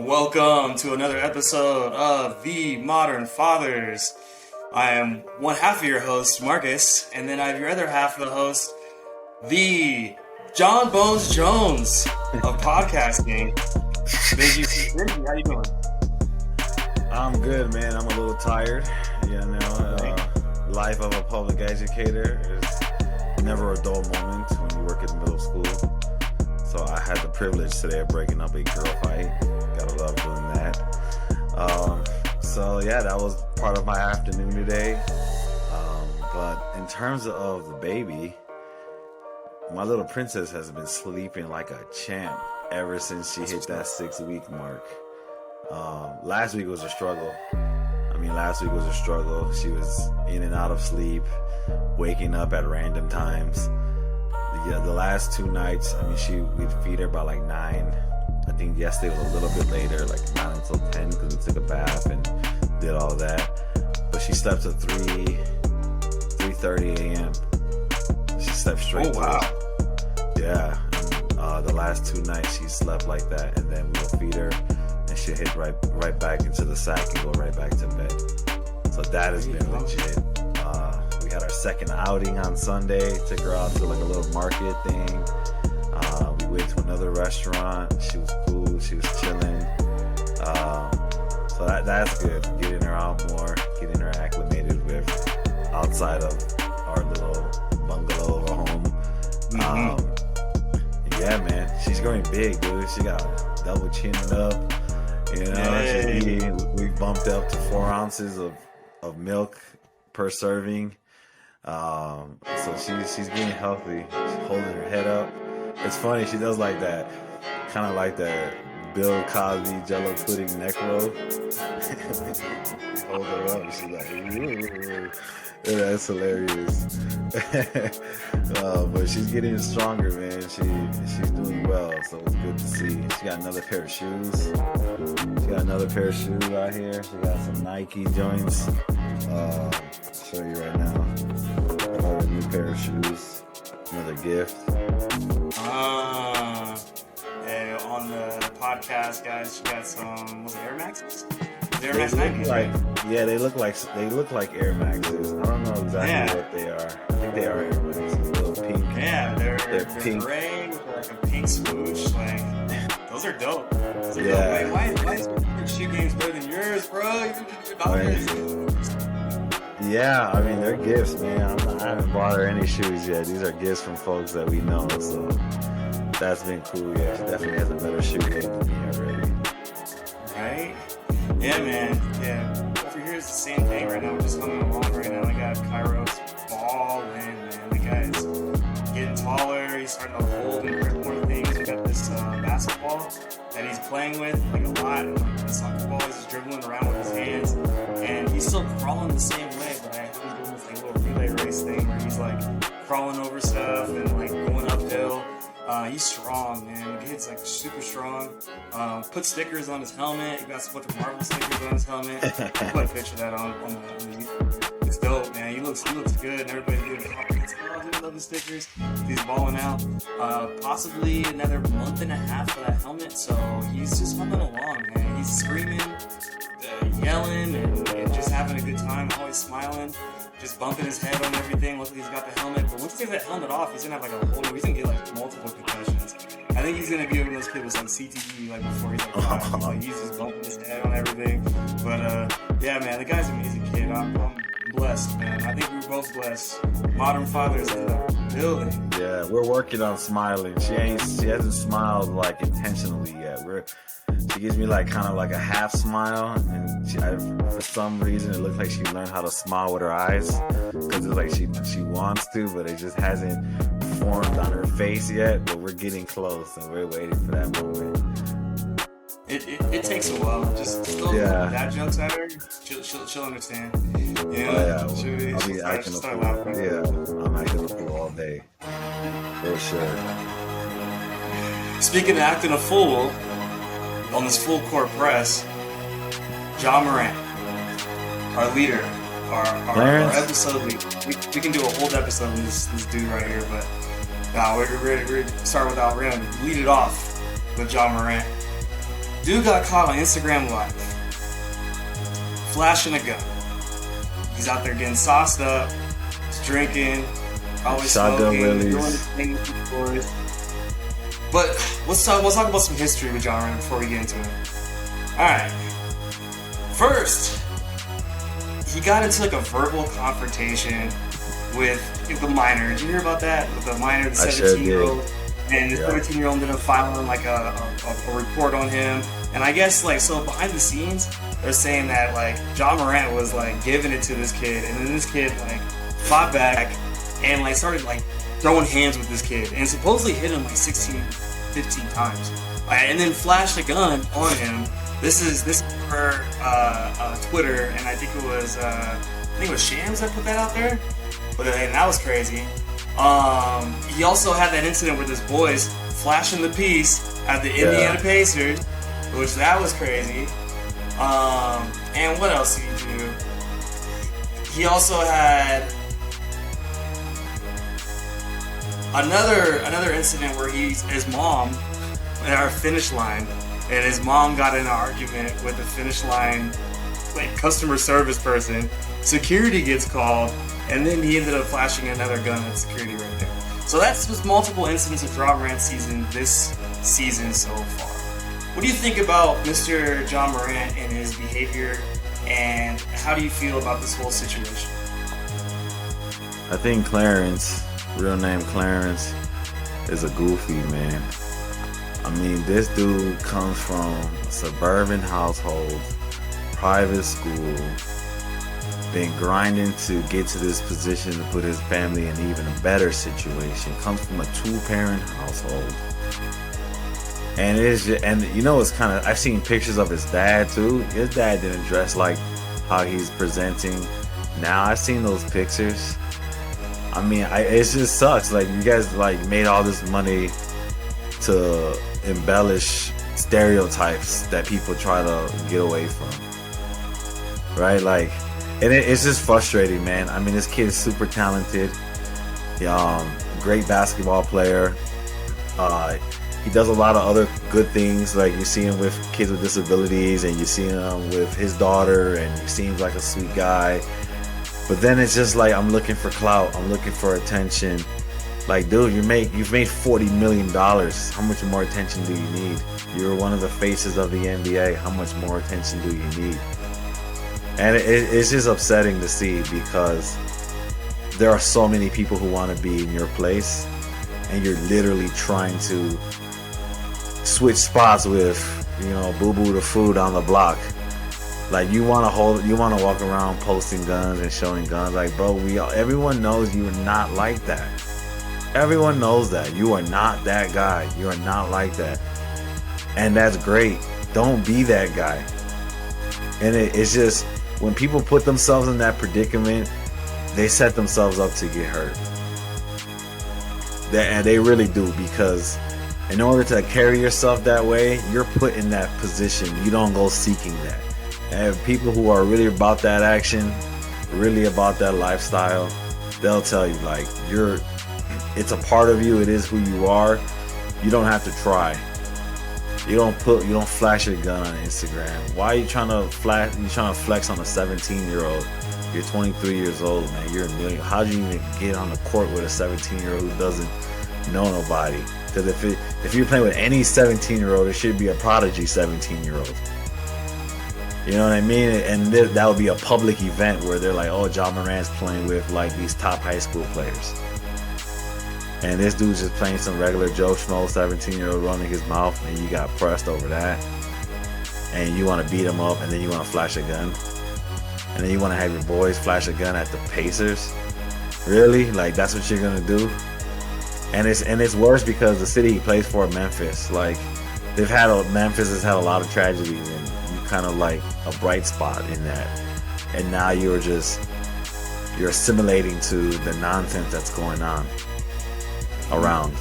Welcome to another episode of The Modern Fathers. I am one half of your host, Marcus, and then I have your other half of the host, the John Bones Jones of podcasting. Benji, how you doing? I'm good, man. I'm a little tired. Life of a public educator is never a dull moment when you work in middle school. So I had the privilege today of breaking up a girl fight. Gotta love doing that. That was part of my afternoon today. But in terms of the baby, my little princess has been sleeping like a champ ever since she hit that 6-week mark. Last week was a struggle. She was in and out of sleep, waking up at random times. The last 2 nights, we'd feed her by like 9. I think yesterday was a little bit later, like 9 until 10, because we took a bath and did all that. But she slept till 3:30 a.m. She slept straight. Oh, wow. Yeah. And, the last 2 nights she slept like that, and then we'll feed her, and she'll hit right back into the sack and go right back to bed. So that has been legit. We had our second outing on Sunday. Took her out to like a little market thing. We went to another restaurant. She was cool. She was chilling. So that's good. Getting her out more. Getting her acclimated with outside of our little bungalow of a home. Yeah, man. She's growing big, dude. She got double chinning up. She's eating. We bumped up to 4 ounces of milk per serving. So she's getting healthy. She's holding her head up. It's funny, she does like that, kind of like that Bill Cosby Jello pudding neck roll. Hold her up, and she's like, ooh. Yeah, that's hilarious. But she's getting stronger, man. She's doing well, so it's good to see. She got another pair of shoes. Out here. She got some Nike joints. I'll show you right now. Another new pair of shoes. Another gift. And on the podcast, guys, she got some, was it Air Maxes? Air They Max look 90s, like, right? yeah, they look like Air Maxes. I don't know exactly what they are. I think they are Air Maxes. A little pink. Yeah, they're pink. gray with like a pink swoosh. Like, those are dope. Yeah. Dope. Why is your shoe game's better than yours, bro? Yeah, they're gifts, man. I haven't bought her any shoes yet. These are gifts from folks that we know, so that's been cool. Yeah, she definitely has a better shoe game than me already. Right? Yeah, man. Yeah. Over here is the same thing right now. We're just humming along right now. We got Kairos balling, man. The guy's getting taller. He's starting to hold and grip more things. We got this basketball that he's playing with like a lot. And, like the soccer ball, he's just dribbling around with his hands. And he's still crawling the same way, but I have him doing this like little relay race thing where he's like crawling over stuff and like going uphill. He's strong, man. The kid's like super strong. Put stickers on his helmet. He got a bunch of Marvel stickers on his helmet. I'll put a picture of that on the it's dope, man. He looks good, and everybody's doing comments. Oh, dude, I love the stickers. He's balling out. Possibly another month and a half for that helmet, so he's just humming along, man. He's screaming, yelling, and just having a good time, always smiling, just bumping his head on everything. Luckily he's got the helmet, but once he gets that helmet off, he's gonna have like a whole he's gonna get like multiple concussions. I think he's gonna be one of those kids with like CTE like before he's like 5. Like, he's just bumping his head on everything. But yeah, man, the guy's an amazing kid. I'm blessed, man. I think we're both blessed. Modern fathers in the building. Yeah, we're working on smiling. She hasn't smiled like intentionally yet. She gives me like kind of like a half smile, and for some reason it looks like she learned how to smile with her eyes, because it's like she wants to, but it just hasn't formed on her face yet. But we're getting close, and we're waiting for that moment. It takes a while. Just throw dad jokes at her. She'll understand. I'll be acting a fool. Yeah, I'm acting a fool all day, for sure. Speaking of acting a fool, on this full court press, Morant, our leader, our episode lead. We can do a whole episode on this dude right here, but we're start without. We're gonna lead it off with Morant. Dude got caught on Instagram Live, flashing a gun. He's out there getting sauced up, he's drinking, probably smoking, doing his thing with his boys. But let's talk about some history with John Morant before we get into it. Alright. First, he got into like a verbal confrontation with the minor. Did you hear about that? With the minor, the 17-year-old. And the 17-year-old ended up filing like a report on him. And I guess like, so behind the scenes, they're saying that like John Morant was like giving it to this kid, and then this kid like fought back and like started like throwing hands with this kid, and supposedly hit him like 16, 15 times, and then flashed a gun on him. This is per Twitter, and I think it was Shams that put that out there. But and that was crazy. He also had that incident with his boys flashing the piece at the Indiana Pacers, which that was crazy. And what else did he do? He also had another incident where his mom at our finish line, and his mom got in an argument with the finish line like customer service person. Security gets called, and then he ended up flashing another gun at security right there. So that's just multiple incidents of John Morant this season so far. What do you think about Mr. John Morant and his behavior, and how do you feel about this whole situation? I think Clarence, real name Clarence, is a goofy, man. I mean, this dude comes from a suburban household, private school, been grinding to get to this position to put his family in even a better situation. Comes from a 2-parent household. And it's just, and you know, it's kind of, I've seen pictures of his dad too. His dad didn't dress like how he's presenting now. I've seen those pictures. I mean, it just sucks. Like, you guys like made all this money to embellish stereotypes that people try to get away from, right? Like, and it's just frustrating, man. I mean, this kid is super talented. Great basketball player. He does a lot of other good things. Like, you see him with kids with disabilities, and you see him with his daughter, and he seems like a sweet guy. But then it's just like, I'm looking for clout. I'm looking for attention. Like, dude, you've made $40 million. How much more attention do you need? You're one of the faces of the NBA. How much more attention do you need? And it's just upsetting to see, because there are so many people who want to be in your place, and you're literally trying to switch spots with, you know, boo-boo the food on the block. Like, you want to walk around posting guns and showing guns. Like, bro, everyone knows you are not like that. Everyone knows that. You are not that guy. You are not like that. And that's great. Don't be that guy. And it's just, when people put themselves in that predicament, they set themselves up to get hurt. And they really do, because in order to carry yourself that way, you're put in that position. You don't go seeking that. And people who are really about that action, really about that lifestyle, they'll tell you, like, it's a part of you. It is who you are. You don't have to try. You don't flash your gun on Instagram. Why are you trying to flex on a 17-year-old? You're 23 years old, man. You're a million. How'd you even get on the court with a 17-year-old who doesn't know nobody? Because if you're playing with any 17-year-old, it should be a prodigy 17-year-old. You know what I mean? And that would be a public event where they're like, oh, John Morant's playing with like these top high school players. And this dude's just playing some regular Joe Schmo 17-year-old running his mouth, and you got pressed over that. And you want to beat him up, and then you want to flash a gun. And then you want to have your boys flash a gun at the Pacers. Really? Like, that's what you're going to do? And it's worse because the city he plays for, Memphis, like, Memphis has had a lot of tragedies, and you kind of like a bright spot in that. And now you're assimilating to the nonsense that's going on around.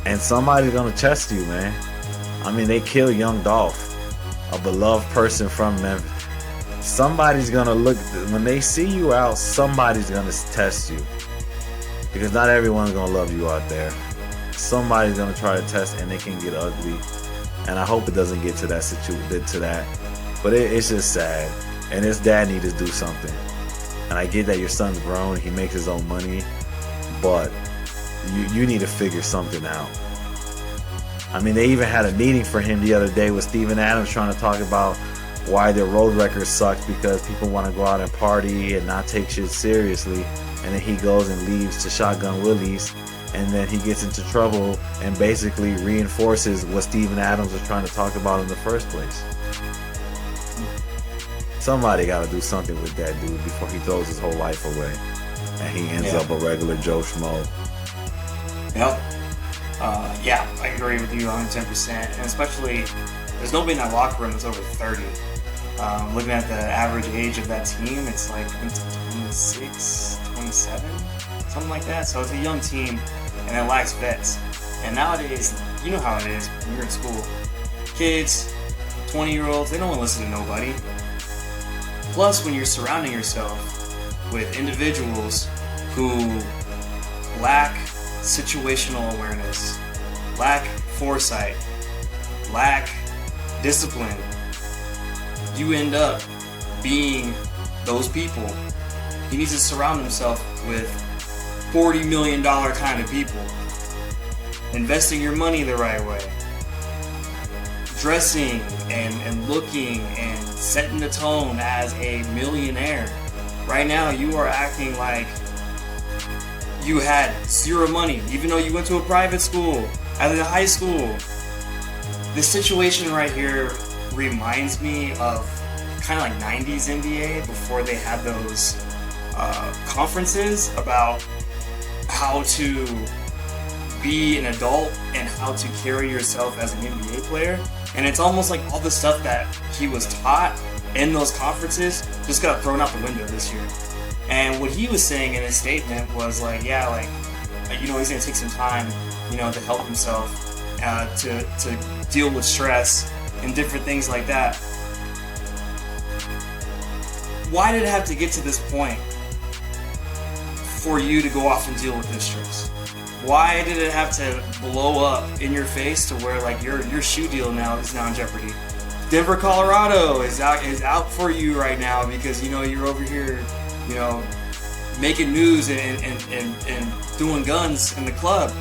And somebody's gonna test you, man. I mean, they killed young Dolph, a beloved person from Memphis. Somebody's gonna look, when they see you out, somebody's gonna test you, because not everyone's gonna love you out there. Somebody's gonna try to test, and they can get ugly. and I hope it doesn't get to that. But it's just sad, and his dad needs to do something. And I get that your son's grown, he makes his own money, but you need to figure something out. I mean, they even had a meeting for him the other day with Steven Adams trying to talk about why their road record sucks because people want to go out and party and not take shit seriously. And then he goes and leaves to Shotgun Willie's, and then he gets into trouble and basically reinforces what Steven Adams was trying to talk about in the first place. Somebody got to do something with that dude before he throws his whole life away and he ends up a regular Joe Schmo. Yep. Yeah, I agree with you 110%. And especially, there's nobody in that locker room that's over 30. Looking at the average age of that team, it's like, I think 26, 27, something like that. So it's a young team, and it lacks vets. And nowadays, you know how it is when you're in school. Kids, 20-year-olds, they don't want to listen to nobody. Plus, when you're surrounding yourself with individuals who lack situational awareness, lack foresight, lack discipline, you end up being those people. He needs to surround himself with $40 million kind of people. Investing your money the right way. Dressing and looking and setting the tone as a millionaire. Right now, you are acting like you had zero money, even though you went to a private school, out of high school. This situation right here reminds me of kind of like 90s NBA before they had those conferences about how to be an adult and how to carry yourself as an NBA player. And it's almost like all the stuff that he was taught in those conferences just got thrown out the window this year. And what he was saying in his statement was like, yeah, like, you know, he's going to take some time, you know, to help himself, to deal with stress and different things like that. Why did it have to get to this point for you to go off and deal with this stress? Why did it have to blow up in your face to where like your shoe deal now is now in jeopardy? Denver, Colorado is out for you right now because, you know, you're over here, you know, making news and doing guns in the club.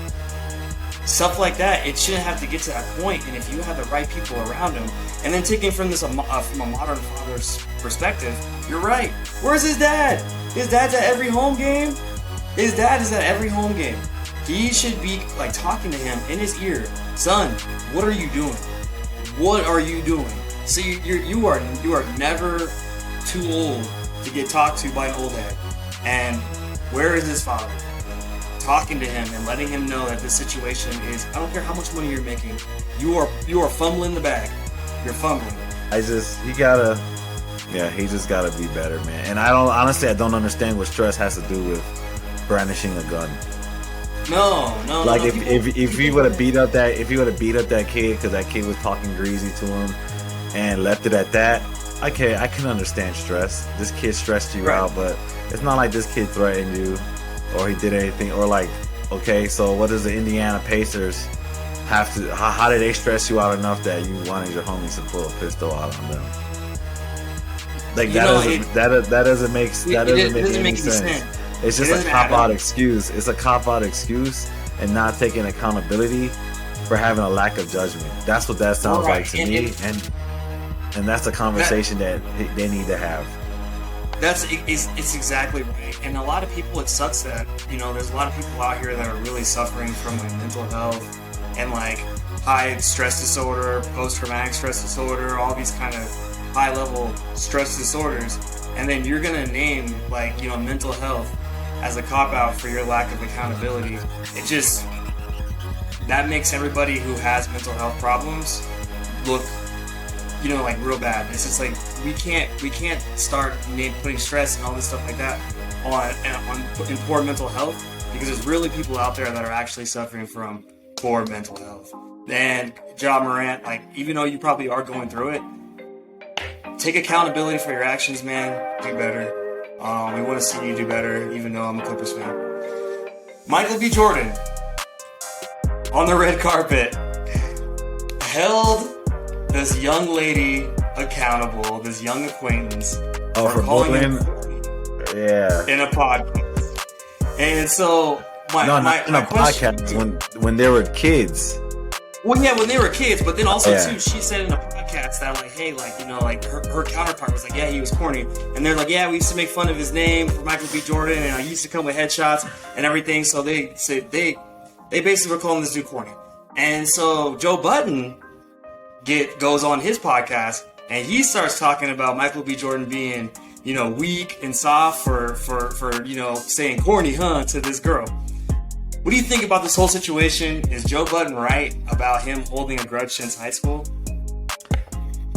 Stuff like that, it shouldn't have to get to that point. And if you have the right people around him, and then taking from this from a modern father's perspective, you're right. Where's his dad? His dad's at every home game. His dad is at every home game. He should be like talking to him in his ear. Son, what are you doing? What are you doing? So you are never too old to get talked to by an old head. And where is his father? Talking to him and letting him know that this situation is, I don't care how much money you're making, you are fumbling the bag. You're fumbling. He just gotta be better, man. And I don't understand what stress has to do with brandishing a gun. No. Like if he would have beat up that kid because that kid was talking greasy to him and left it at that, I can understand stress. This kid stressed you out, but it's not like this kid threatened you or he did anything, or like, okay, so what does the Indiana Pacers have to? How did they stress you out enough that you wanted your homies to pull a pistol out on them? Like that doesn't make any sense. It's just a cop-out excuse. It's a cop-out excuse and not taking accountability for having a lack of judgment. That's what that sounds like to me, and that's a conversation that they need to have. It's exactly right. And a lot of people, it sucks that, you know, there's a lot of people out here that are really suffering from like mental health and like high stress disorder, post-traumatic stress disorder, all these kind of high-level stress disorders. And then you're gonna name like, you know, mental health as a cop-out for your lack of accountability. It just, that makes everybody who has mental health problems look, you know, like real bad. It's just like we can't start putting stress and all this stuff like that on poor mental health, because there's really people out there that are actually suffering from poor mental health. And Ja Morant, like, even though you probably are going through it, take accountability for your actions, man. Do better. We want to see you do better, even though I'm a Clippers fan. Michael B. Jordan on the red carpet held this young lady accountable, this young acquaintance, for calling bullying. him corny Yeah. in a podcast. And so not in a podcast when they were kids. Well, yeah, when they were kids, but then also too, she said in a podcast that like, hey, like, you know, like her counterpart was like, yeah, he was corny, and they're like, yeah, we used to make fun of his name for Michael B. Jordan, and I used to come with headshots and everything. So they said they basically were calling this dude corny, and so Joe Budden goes on his podcast and he starts talking about Michael B. Jordan being, you know, weak and soft for you know, saying corny, to this girl. What do you think about this whole situation? Is Joe Budden right about him holding a grudge since high school?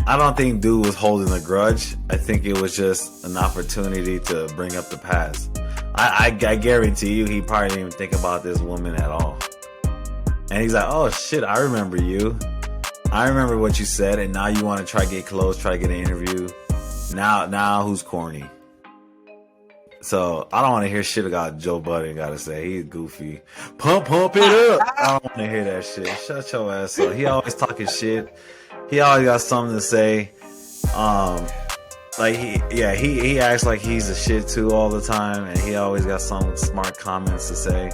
I don't think dude was holding a grudge. I think it was just an opportunity to bring up the past. I guarantee you he probably didn't even think about this woman at all. And he's like, oh shit, I remember you. I remember what you said, and now you want to try to get close, try to get an interview. Now who's corny? So I don't want to hear shit about Joe Budden got to say. He's goofy. Pump it up. I don't want to hear that shit. Shut your ass up. He always talking shit. He always got something to say. Like he acts like he's a shit too all the time, and he always got some smart comments to say.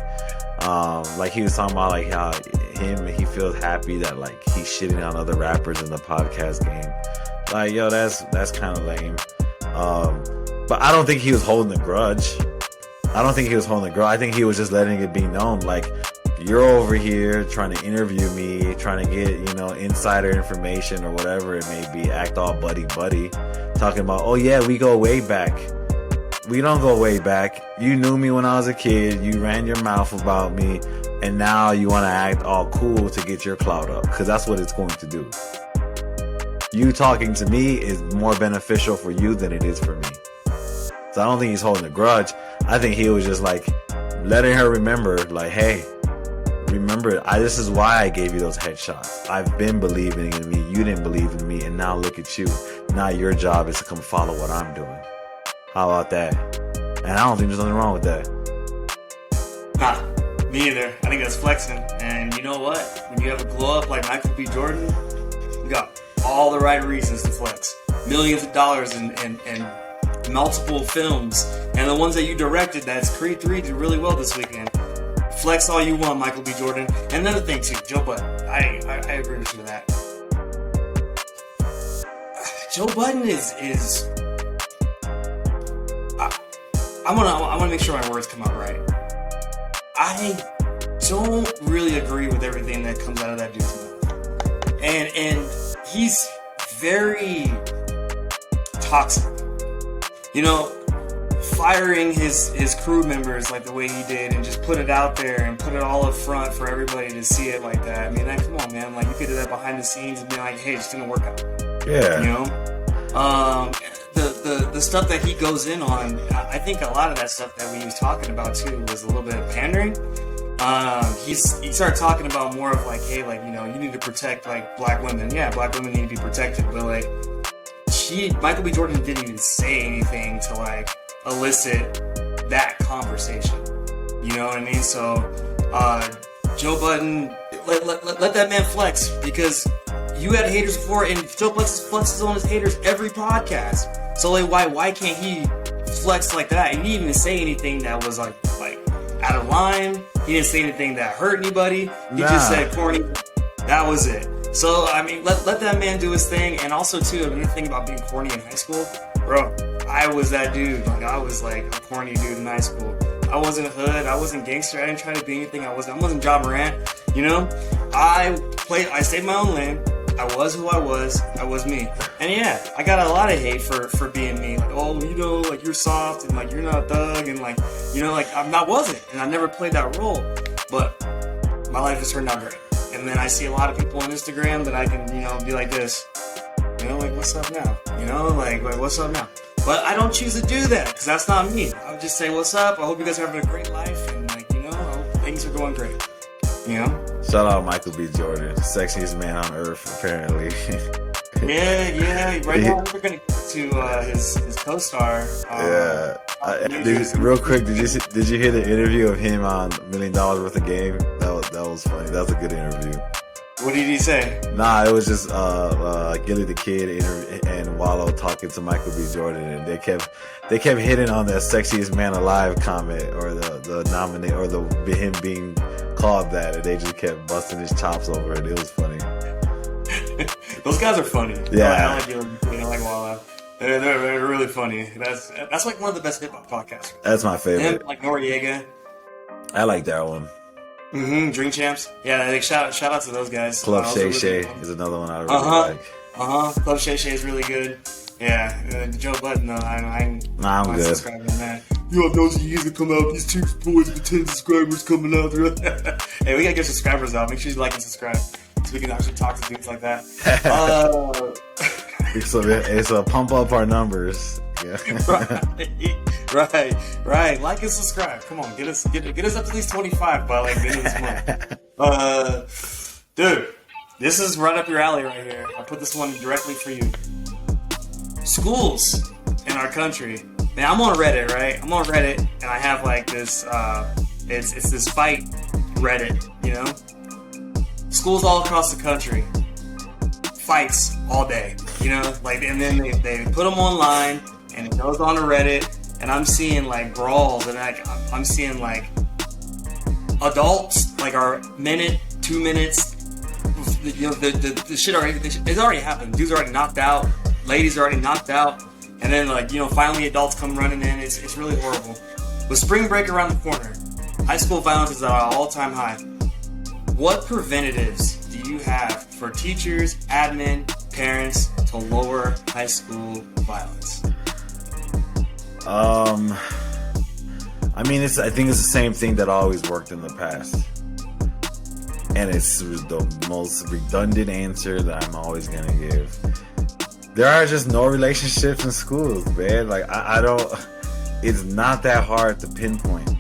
Like he was talking about like how he feels happy that like he's shitting on other rappers in the podcast game. Like, yo, that's kind of lame. But I don't think he was holding a grudge. I think he was just letting it be known. Like, you're over here trying to interview me, trying to get, you know, insider information or whatever it may be. Act all buddy. Talking about, oh yeah, we go way back. We don't go way back. You knew me when I was a kid. You ran your mouth about me. And now you want to act all cool to get your clout up. Because that's what it's going to do. You talking to me is more beneficial for you than it is for me. So I don't think he's holding a grudge. I think he was just like letting her remember, like, hey, remember, this is why I gave you those headshots. I've been believing in me. You didn't believe in me. And now look at you. Now your job is to come follow what I'm doing. How about that? And I don't think there's nothing wrong with that. Nah, me either. I think that's flexing. And you know what? When you have a glow up like Michael B. Jordan, you got all the right reasons to flex. Millions of dollars and multiple films, and the ones that you directed, that's Creed 3, did really well this weekend. Flex all you want, Michael B. Jordan. And another thing too, Joe Budden. I agree with you with that. Joe Budden is I wanna make sure my words come out right. I don't really agree with everything that comes out of that dude's mouth. And he's very toxic. You know, firing his crew members like the way he did and just put it out there and put it all up front for everybody to see it like that. I mean, like, come on, man. Like, you could do that behind the scenes and be like, hey, it just didn't work out. Yeah. You know? The stuff that he goes in on, I think a lot of that stuff that we was talking about too was a little bit of pandering. He started talking about more of like, hey, like, you know, you need to protect like black women. Yeah, black women need to be protected, but like, Michael B. Jordan didn't even say anything to like elicit that conversation. You know what I mean? So, Joe Budden, let that man flex, because you had haters before, and Joe flexes on his haters every podcast. So like, why can't he flex like that? And he didn't even say anything that was like out of line. He didn't say anything that hurt anybody. He just said corny. That was it. So, I mean, let that man do his thing. And also, too, another thing about being corny in high school, bro, I was that dude. Like, I was like a corny dude in high school. I wasn't hood. I wasn't gangster. I didn't try to be anything. I wasn't John Morant. You know, I stayed my own lane. I was who I was. I was me. And yeah, I got a lot of hate for being me. Like, oh, you know, like, you're soft and like you're not a thug and like, you know, like I wasn't, and I never played that role. But my life has turned out great. And then I see a lot of people on Instagram that I can, you know, be like this, you know, like, what's up now? You know, like what's up now? But I don't choose to do that, because that's not me. I would just say, what's up? I hope you guys are having a great life, and like, you know, I hope things are going great. You know? Shout out Michael B. Jordan, sexiest man on earth, apparently. yeah. Right now we're gonna get to his co-star. Real quick, did you hear the interview of him on $1 Million Worth of Game? That was funny. That was a good interview. What did he say? Nah, it was just Gilly the Kid and Wallow talking to Michael B. Jordan, and they kept hitting on that sexiest man alive comment or the nominate or the him being called that, and they just kept busting his chops over it. It was funny. Those guys are funny. Yeah, I like Gilly the Kid. I like Wallow. They're really funny. That's like one of the best hip hop podcasts. That's my favorite. Him, like Noriega. I like that one. Drink Champs. Yeah, like, shout out to those guys. Club Shay Shay is another one I really like. Club Shay Shay is really good. Yeah, Joe Budden, no, I'm good. Subscribing on that. You have those years that come out, these 2 boys with 10 subscribers coming out. Hey, we gotta get subscribers out. Make sure you like and subscribe so we can actually talk to dudes like that. It's a pump up our numbers. Yeah. Right. Like and subscribe. Come on, get us up to these 25 by like the end of this month. Dude, this is right up your alley right here. I put this one directly for you. Schools in our country. Now I'm on Reddit, right? I'm on Reddit, and I have like this. It's this fight Reddit, you know. Schools all across the country. Fights all day, you know, like, and then they put them online, and it goes on to Reddit, and I'm seeing like brawls, and I'm seeing like adults like are minute, 2 minutes, you know, the shit already, it's already happened. Dudes are already knocked out, ladies are already knocked out, and then like, you know, finally adults come running in. It's really horrible. With spring break around the corner, high school violence is at an all-time high. What preventatives do you have for teachers, admin, parents to lower high school violence? I mean, I think it's the same thing that always worked in the past, and it's the most redundant answer that I'm always gonna give. There are just no relationships in schools, man. Like I don't. It's not that hard to pinpoint.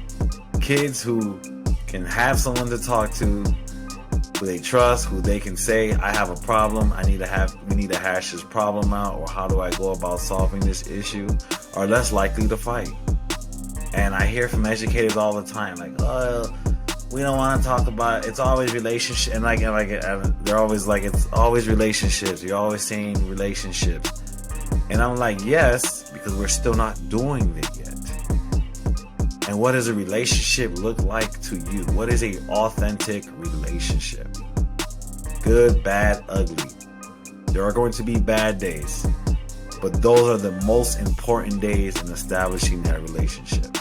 Kids who can have someone to talk to, who they trust, who they can say, I have a problem, we need to hash this problem out, or how do I go about solving this issue, are less likely to fight. And I hear from educators all the time, like, we don't want to talk about it. It's always relationship, and they're always like, it's always relationships. You're always saying relationships, and I'm like, yes, because we're still not doing it yet. And what does a relationship look like to you? What is an authentic relationship? Good, bad, ugly. There are going to be bad days, but those are the most important days in establishing that relationship.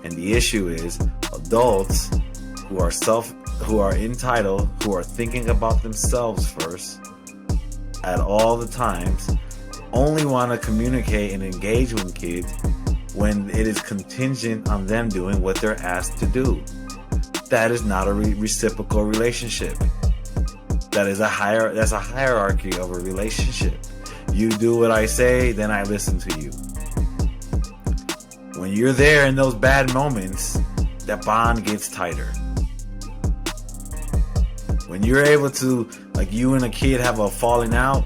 And the issue is adults who are entitled, who are thinking about themselves first at all the times, only want to communicate and engage with kids when it is contingent on them doing what they're asked to do. That is not a reciprocal relationship. That's a hierarchy of a relationship. You do what I say, then I listen to you. When you're there in those bad moments, that bond gets tighter. When you're able to, like, you and a kid have a falling out,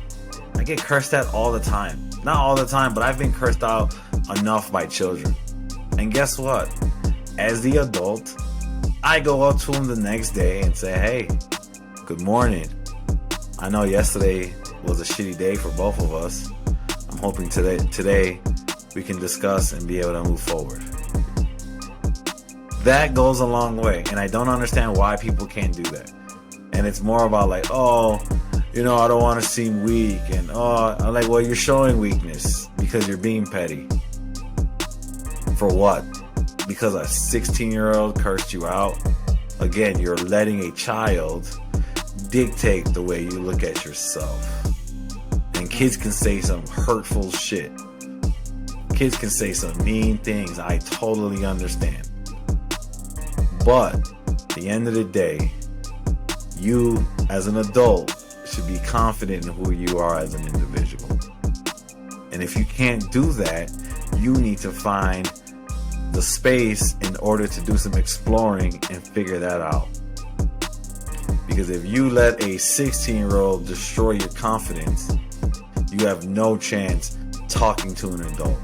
I get cursed at all the time. Not all the time, but I've been cursed out enough by children. And guess what? As the adult, I go up to them the next day and say, hey, good morning. I know yesterday was a shitty day for both of us. I'm hoping today we can discuss and be able to move forward. That goes a long way, and I don't understand why people can't do that. And it's more about like, oh, you know, I don't want to seem weak, and I'm like, well, you're showing weakness because you're being petty. For what? Because a 16-year-old cursed you out? Again, you're letting a child dictate the way you look at yourself. And kids can say some hurtful shit. Kids can say some mean things. I totally understand. But at the end of the day, you as an adult should be confident in who you are as an individual. And if you can't do that, you need to find the space in order to do some exploring and figure that out. Because if you let a 16-year-old destroy your confidence, you have no chance talking to an adult.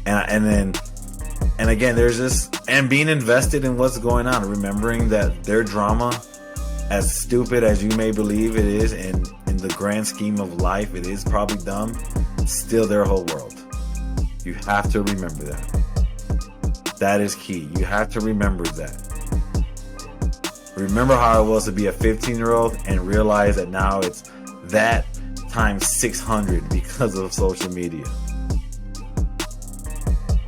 And again, there's this, and being invested in what's going on, remembering that their drama as stupid as you may believe it is, and in the grand scheme of life, it is probably dumb, it's still their whole world. You have to remember that. That is key. You have to remember that. Remember how it was to be a 15-year-old and realize that now it's that times 600 because of social media.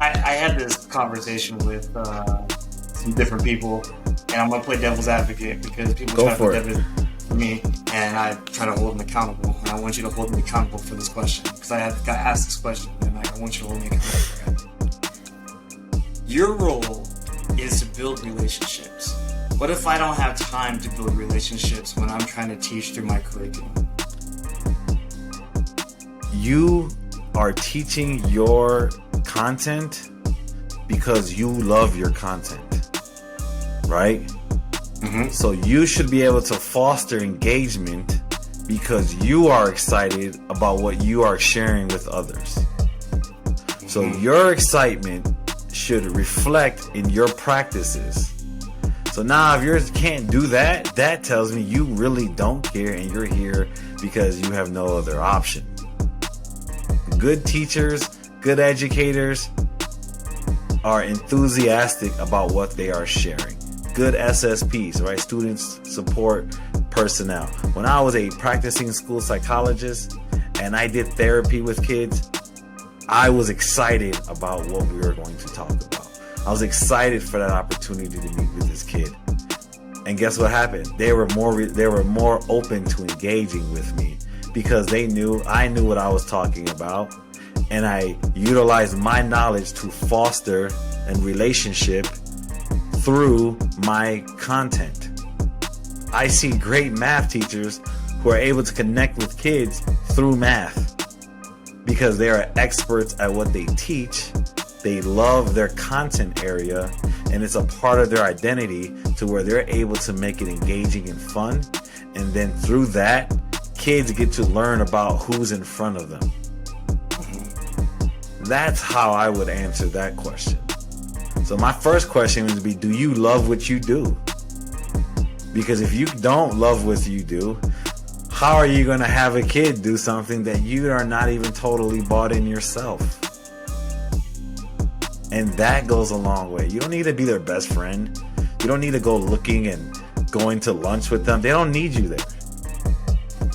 I had this conversation with some different people, and I'm going to play devil's advocate because people try to put devil for me, and I try to hold them accountable. And I want you to hold me accountable for this question because I got asked this question, and I want you to hold me accountable for it. Your role is to build relationships. What if I don't have time to build relationships when I'm trying to teach through my curriculum? You are teaching your content because you love your content, right? Mm-hmm. So you should be able to foster engagement because you are excited about what you are sharing with others. Mm-hmm. So your excitement should reflect in your practices. So now if yours can't do that, that tells me you really don't care and you're here because you have no other option. Good teachers, good educators are enthusiastic about what they are sharing. Good SSPs, right? Students support personnel. When I was a practicing school psychologist and I did therapy with kids, I was excited about what we were going to talk about. I was excited for that opportunity to meet with this kid. And guess what happened? They were more open to engaging with me because I knew what I was talking about, and I utilized my knowledge to foster a relationship through my content. I see great math teachers who are able to connect with kids through math because they are experts at what they teach. They love their content area, and it's a part of their identity to where they're able to make it engaging and fun. And then through that, kids get to learn about who's in front of them. That's how I would answer that question. So my first question would be, do you love what you do? Because if you don't love what you do, how are you going to have a kid do something that you are not even totally bought in yourself? And that goes a long way. You don't need to be their best friend. You don't need to go looking and going to lunch with them. They don't need you there.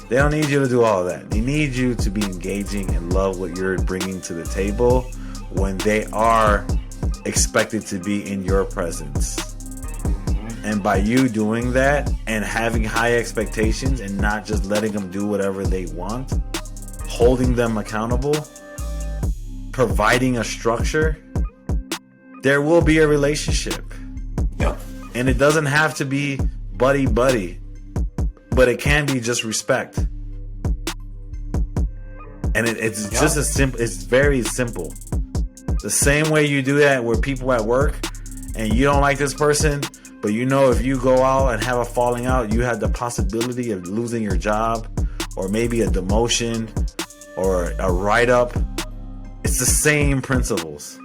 They don't need you to do all that. They need you to be engaging and love what you're bringing to the table when they are expected to be in your presence. And by you doing that and having high expectations and not just letting them do whatever they want, holding them accountable, providing a structure, there will be a relationship. Yep. And it doesn't have to be buddy-buddy, but it can be just respect. And it's just as simple. It's very simple. The same way you do that with people at work and you don't like this person, but you know if you go out and have a falling out, you have the possibility of losing your job or maybe a demotion or a write-up. It's the same principles.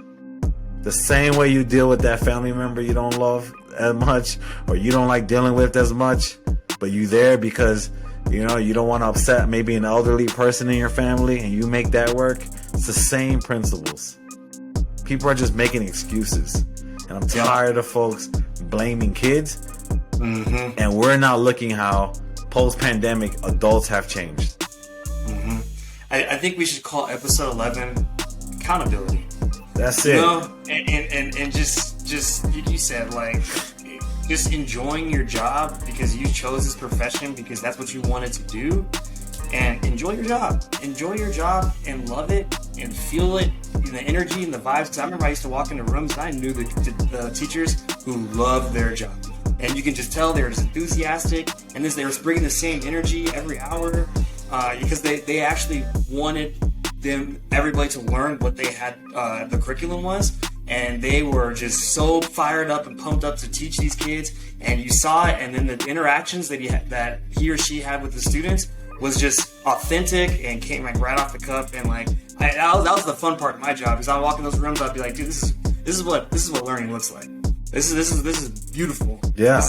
The same way you deal with that family member you don't love as much or you don't like dealing with as much, but you there because you know you don't want to upset maybe an elderly person in your family and you make that work. It's the same principles. People are just making excuses. And I'm tired of folks blaming kids. Mm-hmm. And we're not looking how post-pandemic adults have changed. Mm-hmm. I think we should call episode 11 accountability. That's it. You know, and just you said, like, just enjoying your job because you chose this profession because that's what you wanted to do. And enjoy your job. Enjoy your job and love it and feel it, the energy and the vibes. Because I remember I used to walk into rooms and I knew the teachers who loved their job. And you can just tell they were just enthusiastic. And they were bringing the same energy every hour because they actually wanted everybody to learn what they had, the curriculum was. And they were just so fired up and pumped up to teach these kids. And you saw it. And then the interactions that he or she had with the students was just authentic and came like right off the cuff. And like that was the fun part of my job. Because I walk in those rooms, I'd be like, dude, this is what learning looks like. This is beautiful. Yeah.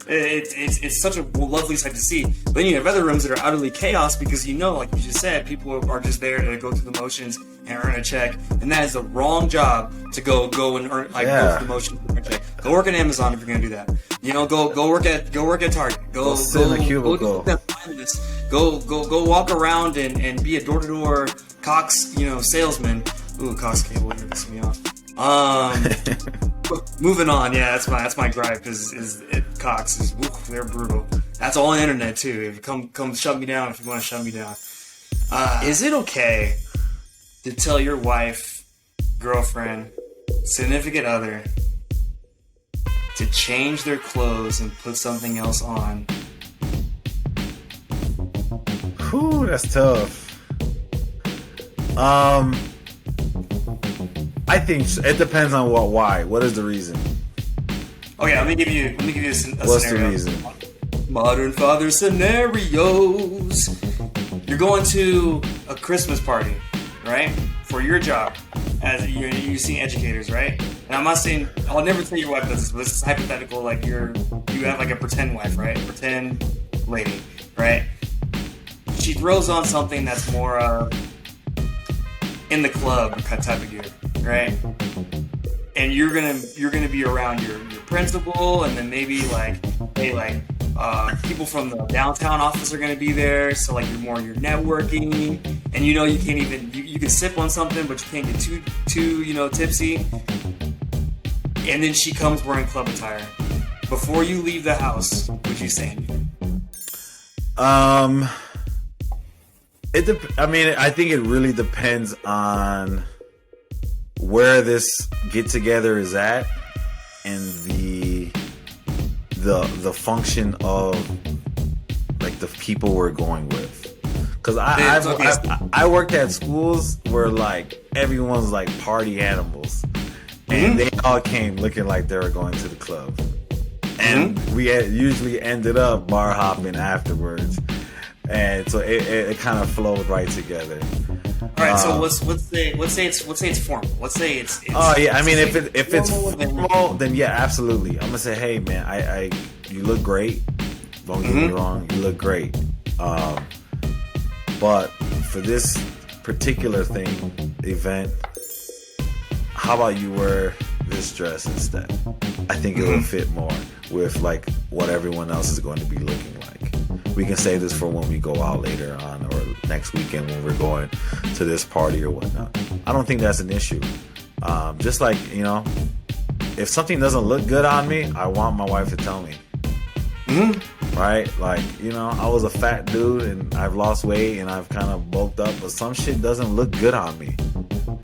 It's such a lovely sight to see. But then you have other rooms that are utterly chaos because like you just said, people are just there to go through the motions and earn a check, and that is the wrong job to go and earn go through the motions and earn a check. Go work at Amazon if you're gonna do that. Go work at Target. Go sit in a cubicle. Go walk around and be a door-to-door Cox salesman. Ooh, Cox cable, you're pissing me off. Moving on, that's my gripe because Cox is they're brutal. That's all on the internet too. Come shut me down if you want to shut me down. Is it okay to tell your wife, girlfriend, significant other to change their clothes and put something else on? Whew, that's tough. I think it depends on why. What is the reason? Okay, let me give you a scenario. What's the reason? Modern father scenarios. You're going to a Christmas party, right? For your job, as you see educators, right? And I'm not saying I'll never say your wife does this, but this is hypothetical. Like you have like a pretend wife, right? Pretend lady, right? She throws on something that's more in the club type of gear, right? And you're gonna be around your principal, and then maybe people from the downtown office are gonna be there. So like you're networking, and you can't even you can sip on something, but you can't get too tipsy. And then she comes wearing club attire. Before you leave the house, would you say anything? I think it really depends on where this get together is at and the function of like the people we're going with. Because I worked at schools where like everyone's like party animals, and they all came looking like they were going to the club, and we usually ended up bar hopping afterwards. And so it kind of flowed right together. All right. So let's say it's formal. Let's say it's oh yeah. I mean, if it's formal, then yeah, absolutely. I'm gonna say, hey man, you look great. Don't get me wrong, you look great. But for this particular event, how about you wear this dress instead? I think it will fit more with like what everyone else is going to be looking like. We can save this for when we go out later on or next weekend when we're going to this party or whatnot. I don't think that's an issue. Just like, if something doesn't look good on me, I want my wife to tell me. Right? Like, I was a fat dude and I've lost weight and I've kind of bulked up, but some shit doesn't look good on me.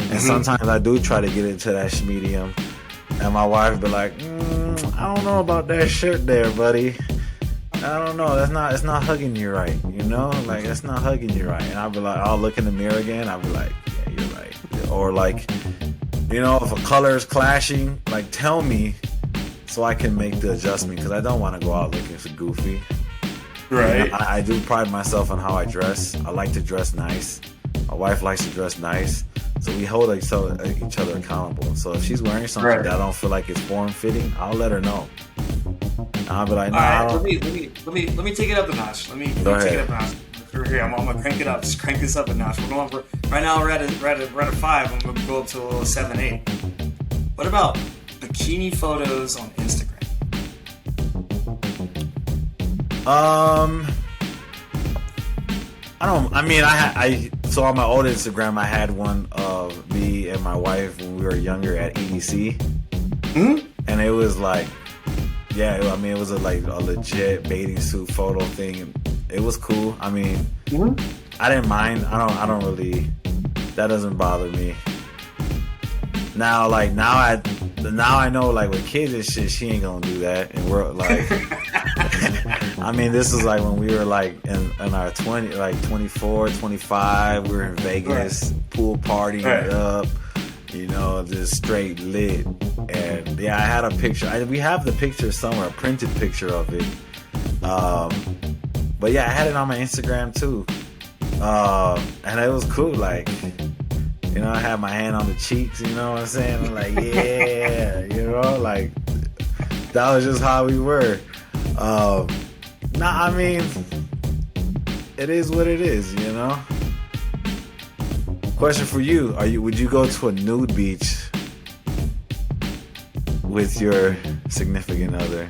And sometimes I do try to get into that medium, and my wife be like, I don't know about that shirt there, buddy. I don't know. It's not hugging you right. Like it's not hugging you right. And I'll be like, I'll look in the mirror again. I'll be like, yeah, you're right. Or like, if a color is clashing, like tell me so I can make the adjustment, because I don't want to go out looking so goofy. Right. I do pride myself on how I dress. I like to dress nice. My wife likes to dress nice. So we hold each other accountable. So if she's wearing something that I don't feel like it's form fitting, I'll let her know. I'll be like, no. All right, let me take it up a notch. Let me take it up a notch. Here, I'm gonna crank it up. Just crank this up a notch. We're going right now. We're at a 5. I'm gonna go up to a little 7, 8. What about bikini photos on Instagram? So on my old Instagram, I had one of me and my wife when we were younger at EDC, and it was like, it was a legit bathing suit photo thing. It was cool. I mean, I didn't mind. I don't really. That doesn't bother me. Now I know like with kids and shit, she ain't gonna do that. And we're like, this is like when we were like in our 24, 25. We were in Vegas, pool partying up, just straight lit. And I had a picture. We have the picture somewhere, a printed picture of it. But I had it on my Instagram too. And it was cool. Like, I had my hand on the cheeks, you know what I'm saying? I'm like, yeah, like, that was just how we were. Nah, I mean, it is what it is, you know. Question for you: would you go to a nude beach with your significant other?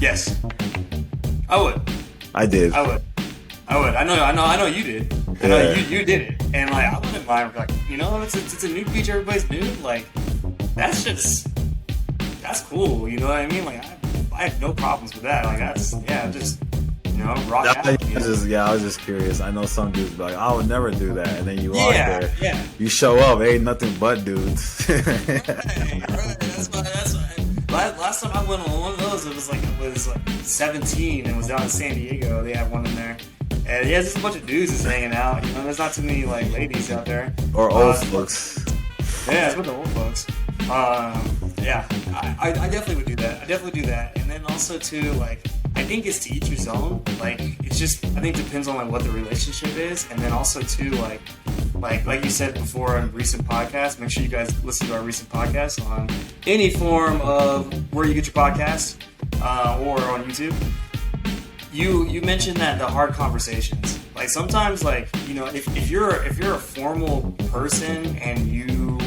Yes, I would. I did. I would. I know you did. I know you did it. And like, I wouldn't mind, like, you know, it's a nude beach, everybody's nude. Like, that's cool. You know what I mean? Like, I have no problems with that. Like, just, you know, rock out. I was just curious. I know some dudes be like, I would never do that, and then you out there, you show up, ain't nothing but dudes. Right. That's why. Last time I went on one of those, it was like 17, and it was down in San Diego. They had one in there, and just a bunch of dudes just hanging out. You know, there's not too many like ladies out there or old folks. Yeah, it's with the old folks. I definitely would do that. And then also too, like, I think it's to each his own. Like, it's just, I think it depends on like what the relationship is, and then also too, like you said before on recent podcasts. Make sure you guys listen to our recent podcast on any form of where you get your podcast, or on YouTube. You mentioned that the hard conversations. Like, sometimes, like, you know, if you're a formal person and you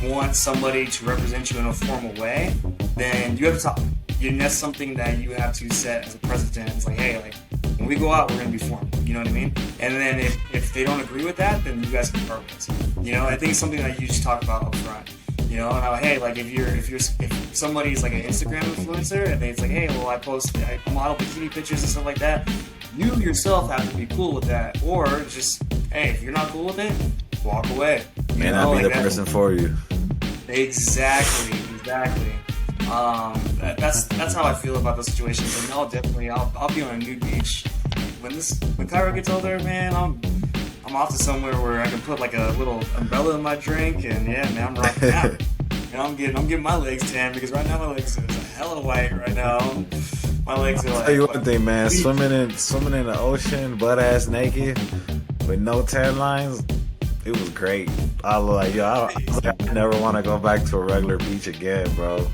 want somebody to represent you in a formal way, then you have to talk. And that's something that you have to set as a precedent. It's like, hey, like, when we go out, we're going to be formal. You know what I mean? And then if they don't agree with that, then you guys can part ways. You know, I think it's something that you just talk about up front. You know, and hey, like, if somebody's like an Instagram influencer and it's like, hey, well, I model bikini pictures and stuff like that, you yourself have to be cool with that. Or just, hey, if you're not cool with it, walk away. May not be the person for you. Exactly. That's how I feel about the situation. So no, definitely, I'll be on a nude beach when Cairo gets older, man. I'm off to somewhere where I can put like a little umbrella in my drink, and man, I'm rocking out. You know, I'm getting my legs tan, because right now my legs are hella white right now. My legs are like. I'll tell you one thing, man. Swimming in the ocean, butt ass naked, with no tan lines. It was great. I was like, I never want to go back to a regular beach again, bro.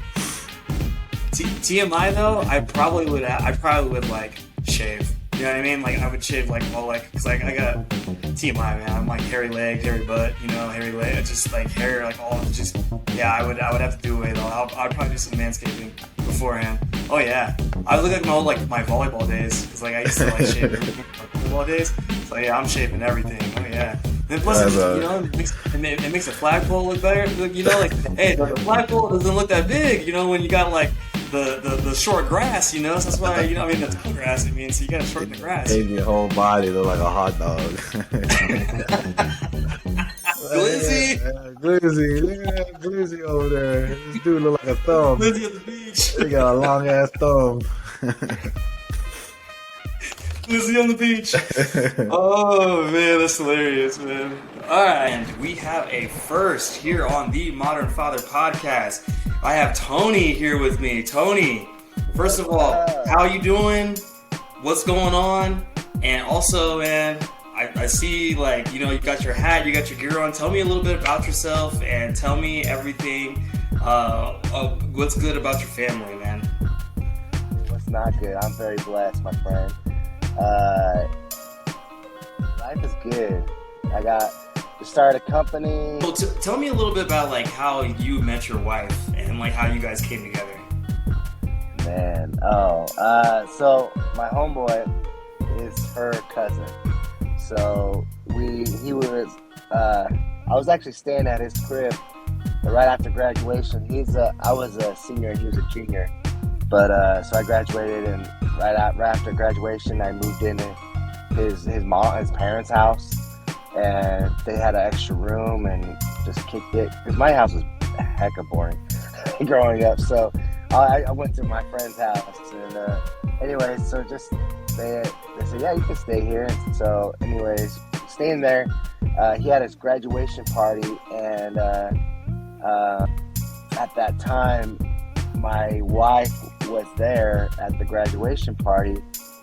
TMI though, I probably would like shave. You know what I mean? Like, I would shave like all, like, cause like I got TMI, man. I'm like hairy leg, hairy butt, you know, hairy leg, just like hair, like all just. Yeah, I would have to do it though. I'd probably do some manscaping beforehand. Oh yeah, I look like my volleyball days, cause like I used to like shave everything my volleyball days. So yeah, I'm shaving everything. Oh yeah. And plus, you know, it makes the flagpole look better. You know, like, hey, the flagpole doesn't look that big, you know, when you got like the short grass, you know. So that's why, you know, I mean, the tall grass, I mean, so you gotta shorten the grass. Made your whole body look like a hot dog. Glizzy. Glizzy. Look at that Glizzy over there. This dude look like a thumb. Glizzy at the beach. He got a long ass thumb. Glizzy on the beach. Oh man, that's hilarious, man. Alright, and we have a first here on the Modern Father podcast. I have Tony here with me. Tony, first of all, how you doing? What's going on? And also, man, I see, like, you know, you got your hat, you got your gear on. Tell me a little bit about yourself, and tell me everything, what's good about your family, man. What's not good? I'm very blessed, my friend. Life is good. I got to start a company. Well, tell me a little bit about, like, how you met your wife and, like, how you guys came together. Man, so my homeboy is her cousin. So I was actually staying at his crib right after graduation. I was a senior and he was a junior. But so I graduated, and right after graduation, I moved into his parents' house, and they had an extra room and just kicked it. Because my house was hecka boring growing up, so I went to my friend's house, and anyways, so just they said, yeah, you can stay here. And so anyways, staying there, he had his graduation party, and at that time, my wife was there at the graduation party,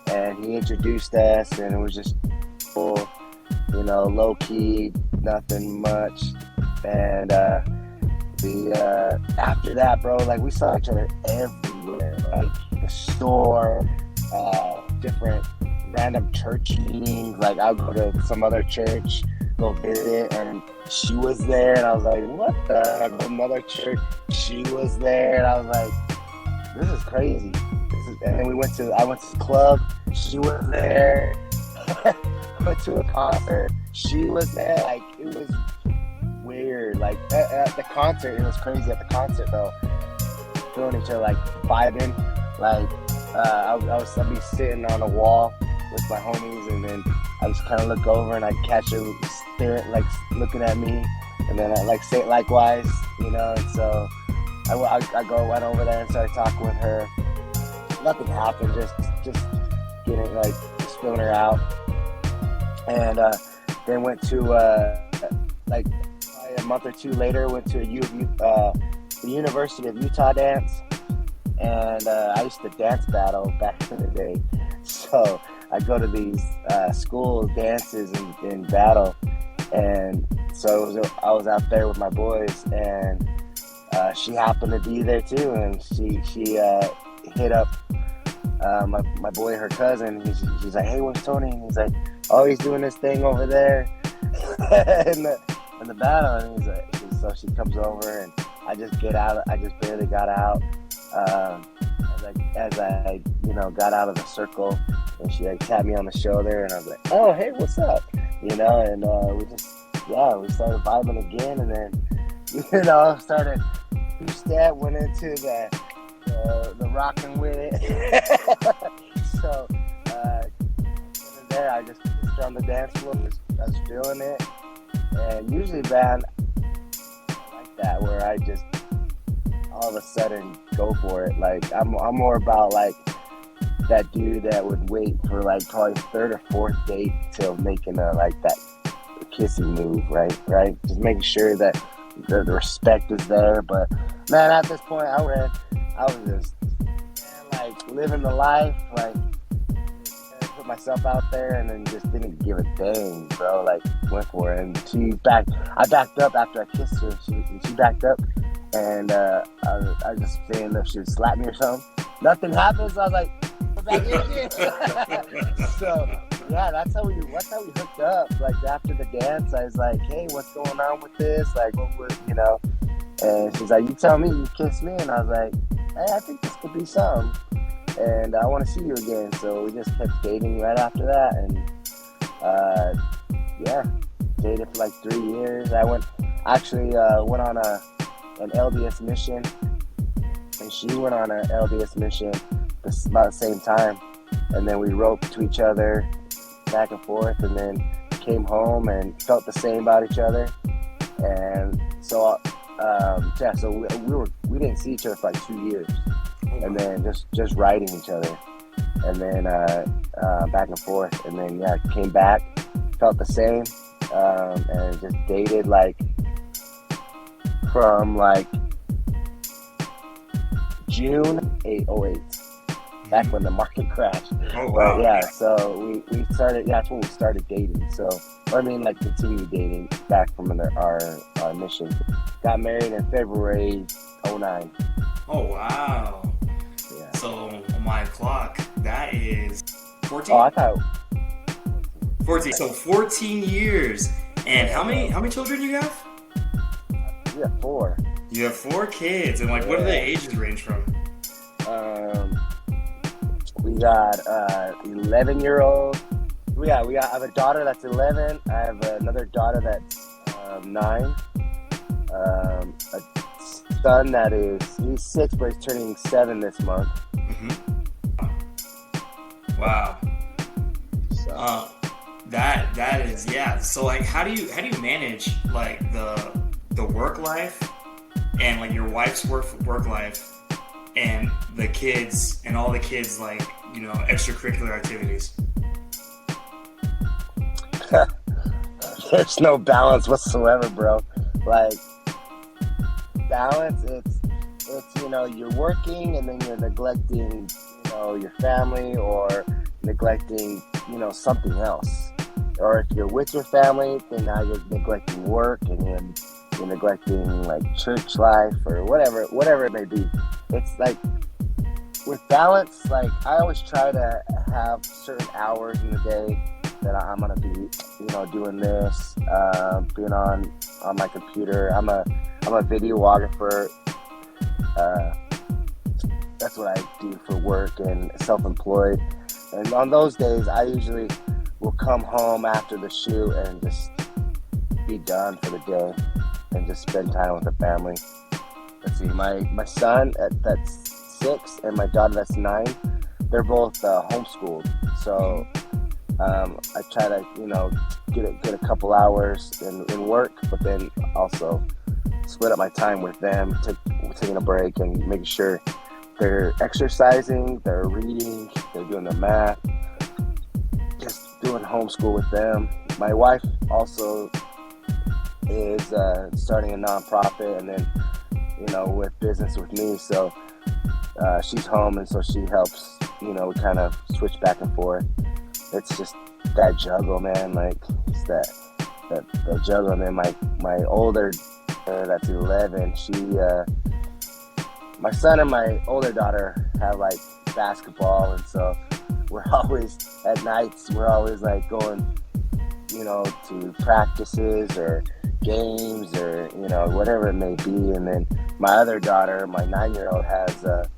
and he introduced us, and it was just cool, you know, low key, nothing much. And after that, bro, like, we saw each other every everywhere, like the store, different random church meetings. Like I'll go to some other church, go visit, and she was there, and I was like, what the? I go to another church, she was there, and I was like, this is crazy. And then I went to the club, she was there. I went to a concert, she was there. Like, it was weird. Like at the concert, it was crazy. At the concert though, feeling each other, like vibing. Like I'd be sitting on a wall with my homies, and then I just kind of look over and I catch her staring, like looking at me, and then I like say it likewise, you know. And so I went over there and started talking with her. Nothing happened, just getting, like, just feeling her out. And then went to like a month or two later, went to the University of Utah dance, and I used to dance battle back in the day. So I go to these school dances and battle, and so I was out there with my boys, and she happened to be there too, and she hit up my boy, her cousin. She's like, hey, where's Tony? And he's like, oh, he's doing this thing over there in the battle. And he's like, so she comes over, and I just barely got out. As I got out of the circle, and she like tapped me on the shoulder, and I was like, oh, hey, what's up? You know, and we started vibing again, and then started two-step, went into the rocking with it. So there, I just on the dance floor, I was feeling it. And usually, man, I like that, where I just all of a sudden go for it. Like I'm more about like that dude that would wait for like probably third or fourth date till making that kissing move, right? Just making sure that the respect is there. But man, at this point, I was just like living the life, like put myself out there, and then just didn't give a dang, bro. Like went for it, and I backed up after I kissed her. She backed up, and I was just saying if she would slap me or something. Nothing happened, so I was like, "What's back here again?" So yeah, that's how we hooked up. Like after the dance, I was like, "Hey, what's going on with this? Like, what would you know?" And she's like, you tell me, you kissed me. And I was like, hey, I think this could be something. And I want to see you again. So we just kept dating right after that. And dated for like 3 years. I went on an LDS mission. And she went on an LDS mission about the same time. And then we roped to each other back and forth. And then came home and felt the same about each other. And so... so we didn't see each other for like 2 years, and then just riding each other, and then back and forth, and then came back, felt the same, and just dated like from like June 2008, back when the market crashed. Oh wow! But, so we started. That's when we started dating. So. Like continued dating back from our mission. Got married in February 2009. Oh wow! Yeah. So on my clock, that is 14. Oh, I thought 14. So 14 years. And how many children you have? We have 4. You have 4 kids, and like, what do the ages range from? We got 11-year-old. I have a daughter that's 11. I have another daughter that's 9. A son he's 6, but he's turning 7 this month. Mm-hmm. Wow. So. That is, yeah. So like, how do you manage like the work life and like your wife's work life and the kids and all the kids, like, extracurricular activities? There's no balance whatsoever, bro. Like, balance, it's you're working and then you're neglecting, your family, or neglecting, something else. Or if you're with your family, then now you're neglecting work, and you're neglecting like church life or whatever it may be. It's like with balance, like I always try to have certain hours in the day that I'm gonna be, doing this, being on my computer. I'm a videographer. That's what I do for work and self-employed. And on those days, I usually will come home after the shoot and just be done for the day and just spend time with the family. Let's see, my son that's 6 and my daughter that's 9, they're both homeschooled. So I try to, get a couple hours in work, but then also split up my time with them, taking a break and making sure they're exercising, they're reading, they're doing their math, just doing homeschool with them. My wife also is starting a nonprofit and then, with business with me. So she's home, and so she helps, we kind of switch back and forth. It's just that juggle, man. Like, it's that juggle. And then my older, that's 11, my son and my older daughter have like basketball, and so we're always at nights, we're always like going, to practices or games or, whatever it may be. And then my other daughter, my 9-year-old, has a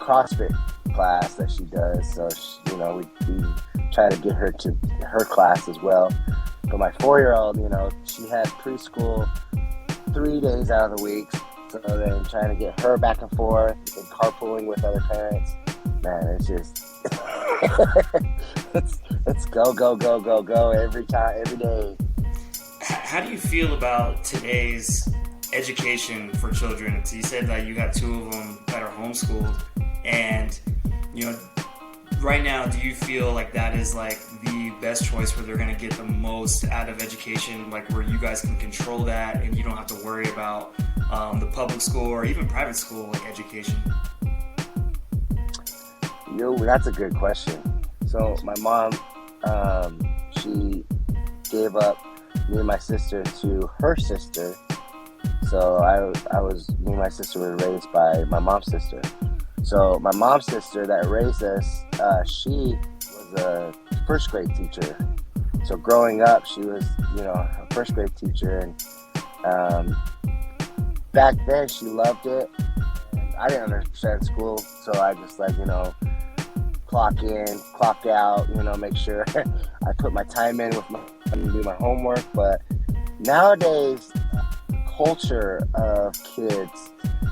CrossFit class that she does. So, we try to get her to her class as well. But my 4-year-old, she had preschool 3 days out of the week. So then trying to get her back and forth and carpooling with other parents, man, it's just, it's go every time, every day. How do you feel about today's education for children? So you said that you got 2 of them that are homeschooled, and right now, do you feel like that is like the best choice where they're going to get the most out of education, like where you guys can control that and you don't have to worry about the public school or even private school like education? That's a good question. So my mom, she gave up me and my sister to her sister. So me and my sister were raised by my mom's sister. So my mom's sister that raised us, she was a first grade teacher. So growing up, she was, a first grade teacher. And back then, she loved it. And I didn't understand school, so I just clock in, clock out, make sure I put my time in and do my homework. But nowadays, the culture of kids,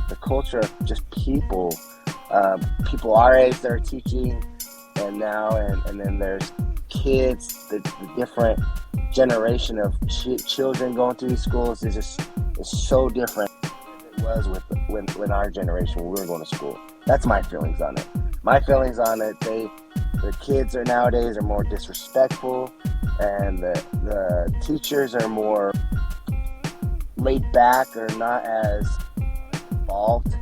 the culture of just people our age that are teaching, and then there's kids, the different generation of children going through these schools is so different than it was when our generation, when we were going to school. That's my feelings on it. My feelings on it, the kids nowadays are more disrespectful, and the teachers are more laid back or not as involved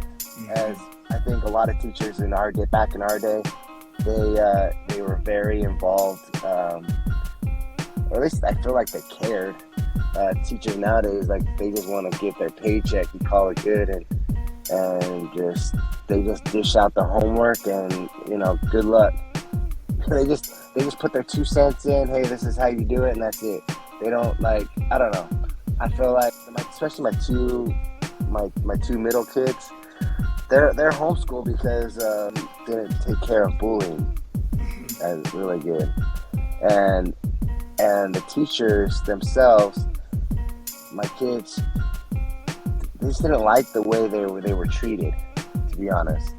as I think a lot of teachers back in our day. They were very involved, or at least I feel like they cared. Teachers nowadays, like, they just want to get their paycheck and call it good, and they just dish out the homework and good luck. they just put their 2 cents in. Hey, this is how you do it, and that's it. They don't, like, I don't know. I feel like, especially my two middle kids, they're homeschooled because they didn't take care of bullying. That's really good. And the teachers themselves, my kids, they just didn't like the way they were treated, to be honest.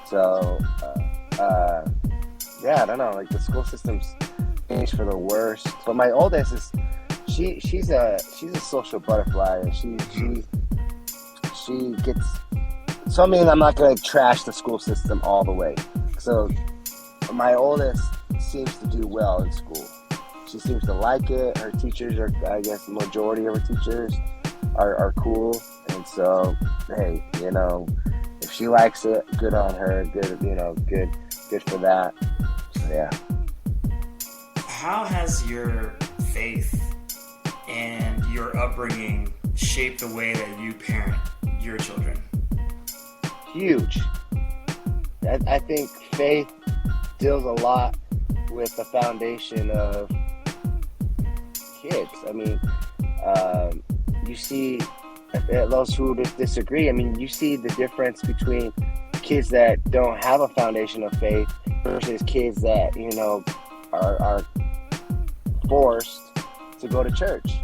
So I don't know, like, the school system's changed for the worst. But my oldest is she's a social butterfly, and she gets. So I mean, I'm not gonna trash the school system all the way. So my oldest seems to do well in school. She seems to like it. Her teachers are, I guess, the majority of her teachers are cool. And so, hey, if she likes it, good on her. Good, good for that. So, yeah. How has your faith and your upbringing shaped the way that you parent your children? Huge. I think faith deals a lot with the foundation of kids. I mean, you see, those who disagree, I mean, you see the difference between kids that don't have a foundation of faith versus kids that, you know, are forced to go to church.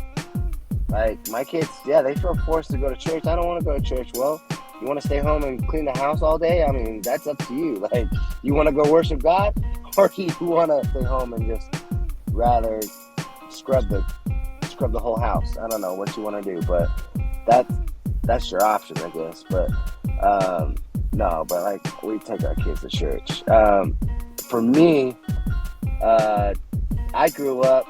Like, my kids, yeah, they feel forced to go to church. I don't want to go to church. Well, you want to stay home and clean the house all day? I mean, that's up to you. Like, you want to go worship God, or you want to stay home and just rather scrub the whole house? I don't know what you want to do, but that's your option, I guess. But no, but like, we take our kids to church. For me, I grew up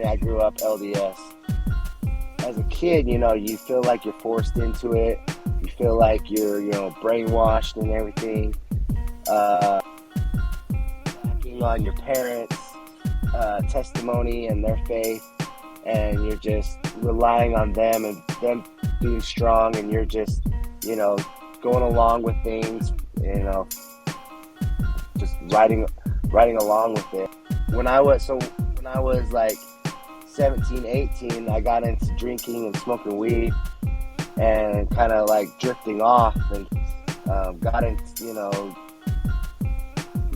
LDS. As a kid, you know, you feel like you're forced into it. You feel like you're, you know, brainwashed and everything. Acting on your parents' testimony and their faith, and you're just relying on them and them being strong, and you're just, you know, going along with things, you know, just riding along with it. When I was like 17, 18, I got into drinking and smoking weed and kind of like drifting off, and got into, you know,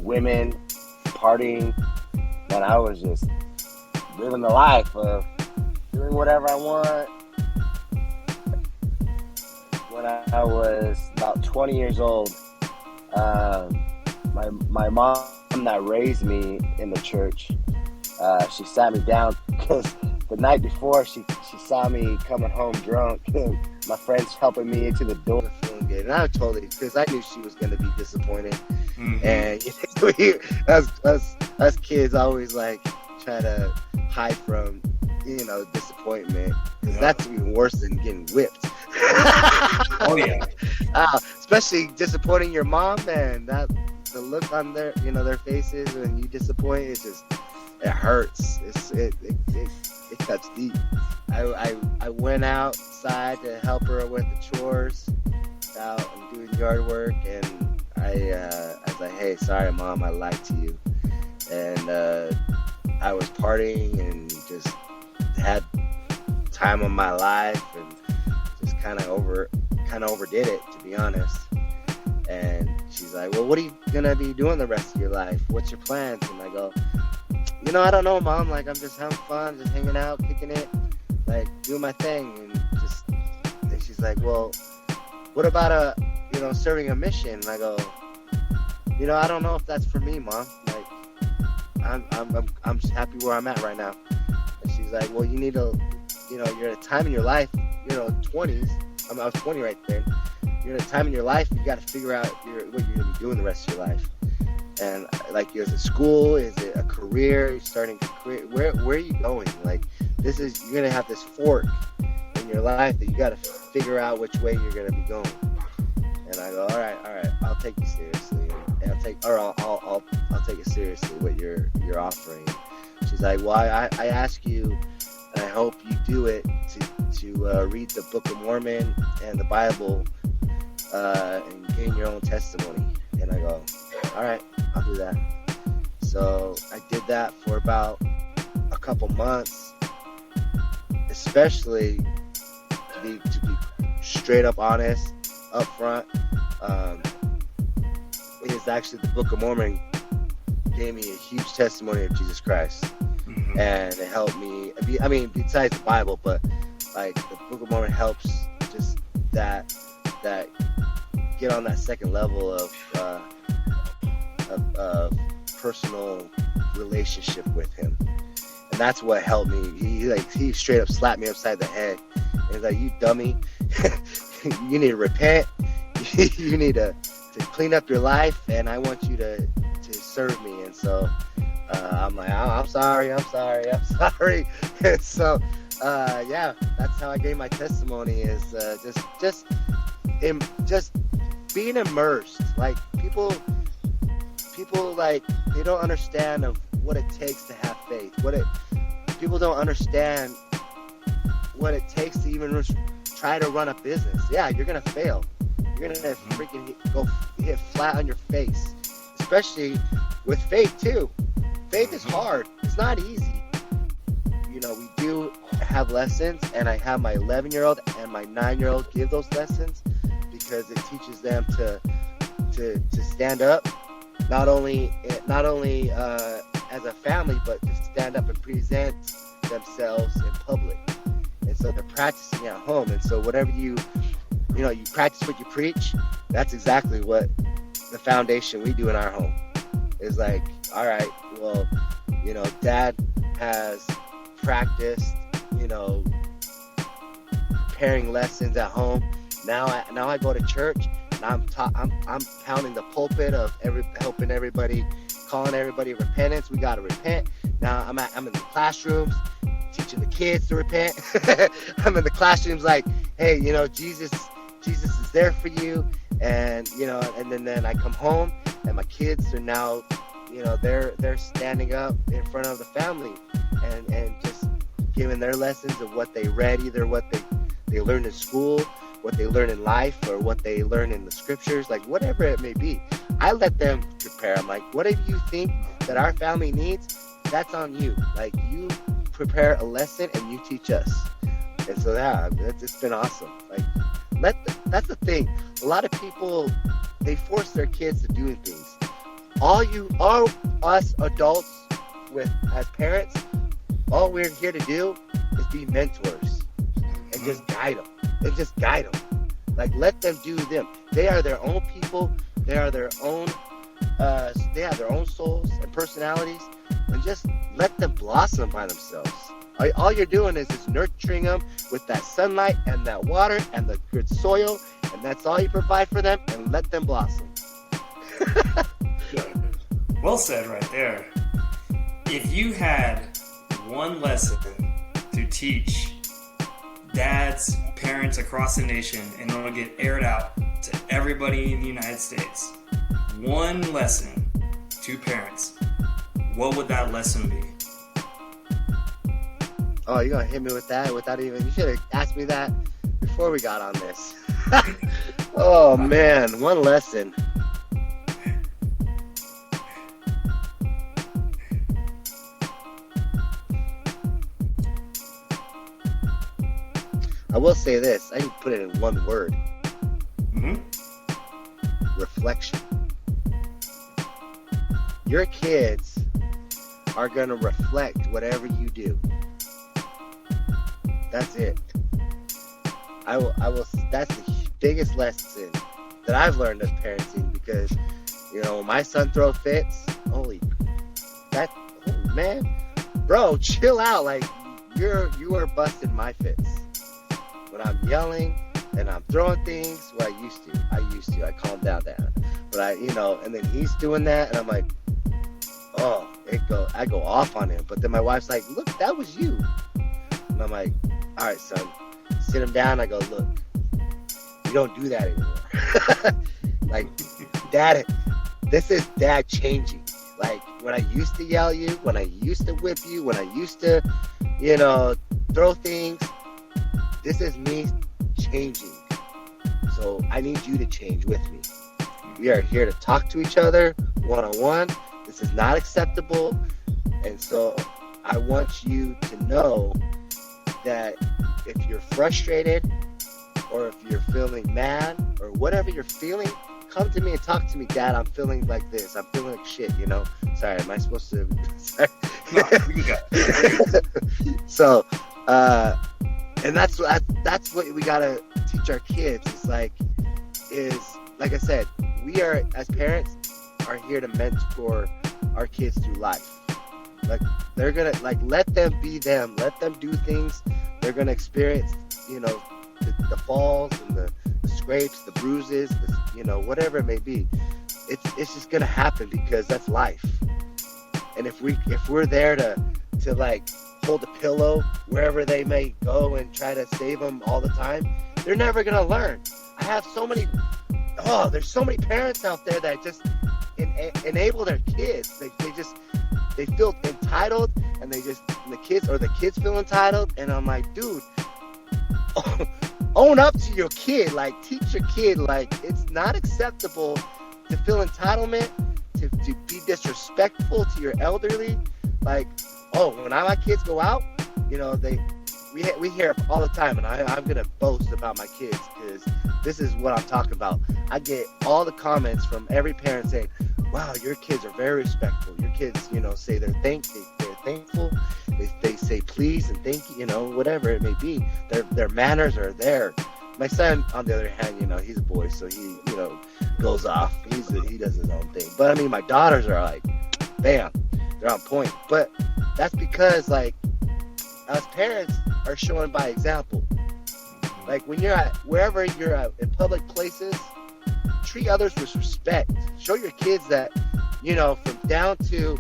women, partying, and I was just living the life of doing whatever I want. When I was about 20 years old, my mom that raised me in the church, she sat me down because the night before she saw me coming home drunk, and my friends helping me into the door, feeling good. And I totally, because I knew she was going to be disappointed. Mm-hmm. And you know, us kids always like try to hide from, you know, disappointment, because that's even worse than getting whipped. Oh yeah. Especially disappointing your mom, man. That the look on their, you know, their faces when you disappoint, it hurts. It cuts deep. I went outside to help her with the chores, out and doing yard work, and I was like, hey, sorry mom, I lied to you. And I was partying and just had time of my life, and just kind of overdid it, to be honest. And she's like, well, what are you gonna be doing the rest of your life? What's your plans? And I go, you know, I don't know, mom. Like, I'm just having fun, just hanging out, kicking it, like doing my thing. And she's like, well, what about serving a mission? And I go, you know, I don't know if that's for me, mom. Like, I'm just happy where I'm at right now. And she's like, well, you need to, you know, you're at a time in your life, you know, 20s. I was 20 right then. You're at a time in your life, you got to figure out what you're going to be doing the rest of your life. And like, is it school? Is it a career? You're starting a career? Where are you going? Like, you're going to have this fork in your life that you got to figure out which way you're going to be going. And I go, all right, I'll take you seriously. And I'll take it seriously what you're offering. She's like, well, I ask you, and I hope you do it, to read the Book of Mormon and the Bible, and gain your own testimony. And I go, all right, I'll do that. So I did that for about a couple months, especially to be straight up honest, up front. It's actually the Book of Mormon gave me a huge testimony of Jesus Christ. Mm-hmm. And it helped me, I mean, besides the Bible, but like the Book of Mormon helps just that get on that second level of personal relationship with him. And that's what helped me. He straight up slapped me upside the head. And he's like, you dummy, you need to repent. You need to clean up your life, and I want you to serve me. And so I'm like, oh, I'm sorry. And so yeah, that's how I gave my testimony, is just being immersed. Like, people like, they don't understand of what it takes to have faith. People don't understand what it takes to even try to run a business. Yeah, you're gonna fail. you're gonna freaking go hit flat on your face. Especially with faith too. Faith is hard. It's not easy. You know, we do have lessons, and I have my 11-year-old and my 9-year-old give those lessons because it teaches them to stand up, not only as a family, but to stand up and present themselves in public. And so they're practicing at home. And so whatever you practice what you preach. That's exactly what the foundation we do in our home is like. All right, well, you know, Dad has practiced, you know, preparing lessons at home. Now I go to church and I'm pounding the pulpit of helping everybody, calling everybody to repentance. We gotta repent. Now I'm in the classrooms teaching the kids to repent. I'm in the classrooms like, hey, you know, Jesus is there for you. And you know, and then I come home and my kids are now, you know, they're standing up in front of the family and just giving their lessons of what they read, either what they learned in school, what they learn in life, or what they learn in the scriptures, like whatever it may be. I let them prepare. I'm like, whatever you think that our family needs, that's on you. Like, you prepare a lesson and you teach us. And so it's been awesome. Like, that's the thing. A lot of people, they force their kids to do things. All us adults as parents, all we're here to do is be mentors and just guide them. Like, let them do them. They are their own people. They are their own. They have their own souls and personalities, and just let them blossom by themselves. All you're doing is just nurturing them with that sunlight and that water and the good soil, and that's all you provide for them, and let them blossom. Well said right there. If you had one lesson to teach dads, parents across the nation, and it'll get aired out to everybody in the United States, one lesson to parents, what would that lesson be? Oh, you're gonna hit me with that without even, you should have asked me that before we got on this. Oh man, one lesson. I will say this, I can put it in one word. Mm-hmm. Reflection. Your kids are going to reflect whatever you do. That's it. I will. That's the biggest lesson that I've learned of parenting, because, you know, when my son throws fits, man, bro, chill out. Like, you are busting my fits. When I'm yelling and I'm throwing things, well, I used to. I calmed down. But and then he's doing that, and I'm like, oh, I go off on him. But then my wife's like, look, that was you. And I'm like, all right, son, sit him down. I go, look, you don't do that anymore. Like, Dad, this is Dad changing. Like, when I used to yell at you, when I used to whip you, when I used to, you know, throw things, this is me changing. So I need you to change with me. We are here to talk to each other one-on-one. This is not acceptable. And so I want you to know that if you're frustrated, or if you're feeling mad, or whatever you're feeling, come to me and talk to me. Dad, I'm feeling like this. I'm feeling like shit, you know? Sorry, am I supposed to? Sorry. No, you got it. So, and that's what we gotta teach our kids. Like I said, we are, as parents, are here to mentor our kids through life. Like, they're gonna, like, let them be them. Let them do things. They're gonna experience, you know, the falls and the scrapes, the bruises, you know, whatever it may be. It's just gonna happen, because that's life. And if we're there to like hold a pillow wherever they may go and try to save them all the time, they're never gonna learn. I have there's so many parents out there that just enable their kids. They feel entitled, and the kids feel entitled, and I'm like, dude, own up to your kid. Like, teach your kid, like, it's not acceptable to feel entitlement, to be disrespectful to your elderly. Like, oh, when my kids go out, you know, we hear it all the time, and I'm gonna boast about my kids because this is what I'm talking about. I get all the comments from every parent saying, wow, your kids are very respectful. Your kids, you know, say they're thankful. They say please and thank you, you know, whatever it may be. Their manners are there. My son, on the other hand, you know, he's a boy, so he, you know, goes off. He does his own thing. But I mean, my daughters are like, bam, they're on point. But that's because, like, us parents are showing by example. Like, when you're at wherever you're at, in public places, treat others with respect. Show your kids that, you know, from down to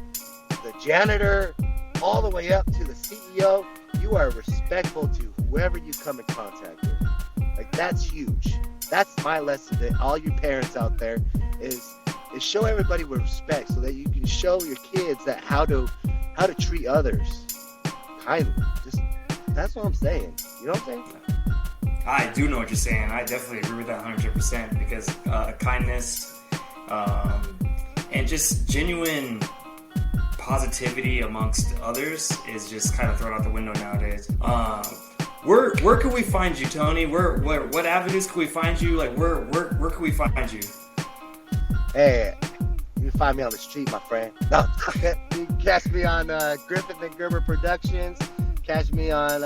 the janitor all the way up to the CEO, you are respectful to whoever you come in contact with. Like, that's huge. That's my lesson to all you parents out there is show everybody with respect so that you can show your kids that how to treat others kindly. Just, that's what I'm saying. You know what I'm saying? I do know what you're saying. I definitely agree with that 100% because kindness and just genuine positivity amongst others is just kind of thrown out the window nowadays. Where can we find you, Tony? What avenues can we find you? Like, where can we find you? Hey, you can find me on the street, my friend. No, you can catch me on Griffith and Gerber Productions. Catch me on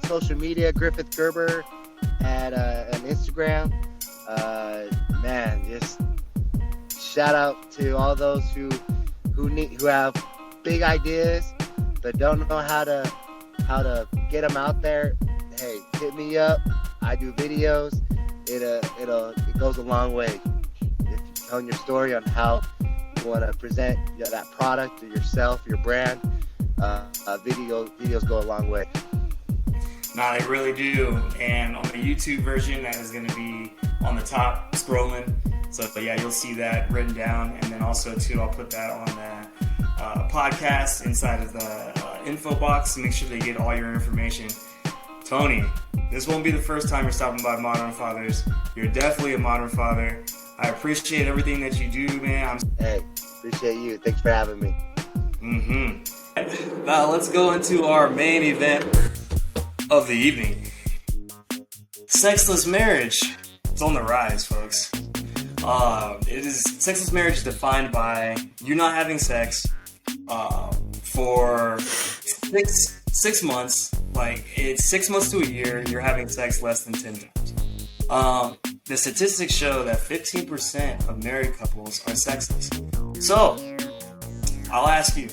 social media, Griffith Gerber, at Instagram. Man, just shout out to all those who have big ideas but don't know how to get them out there. Hey, hit me up. I do videos. It goes a long way. If you're telling your story on how you want to present that product or yourself, your brand, videos go a long way. Nah, they really do. And on the YouTube version, that is going to be on the top scrolling. So, but yeah, you'll see that written down. And then also, too, I'll put that on the podcast inside of the info box to make sure they get all your information. Tony, this won't be the first time you're stopping by Modern Fathers. You're definitely a modern father. I appreciate everything that you do, man. Hey, appreciate you. Thanks for having me. Mm-hmm. Now, let's go into our main event of the evening. Sexless marriage. It's on the rise, folks. Sexless marriage is defined by you not having sex for 6 months. Like, it's 6 months to a year, you're having sex less than 10 times. The statistics show that 15% of married couples are sexless. So, I'll ask you,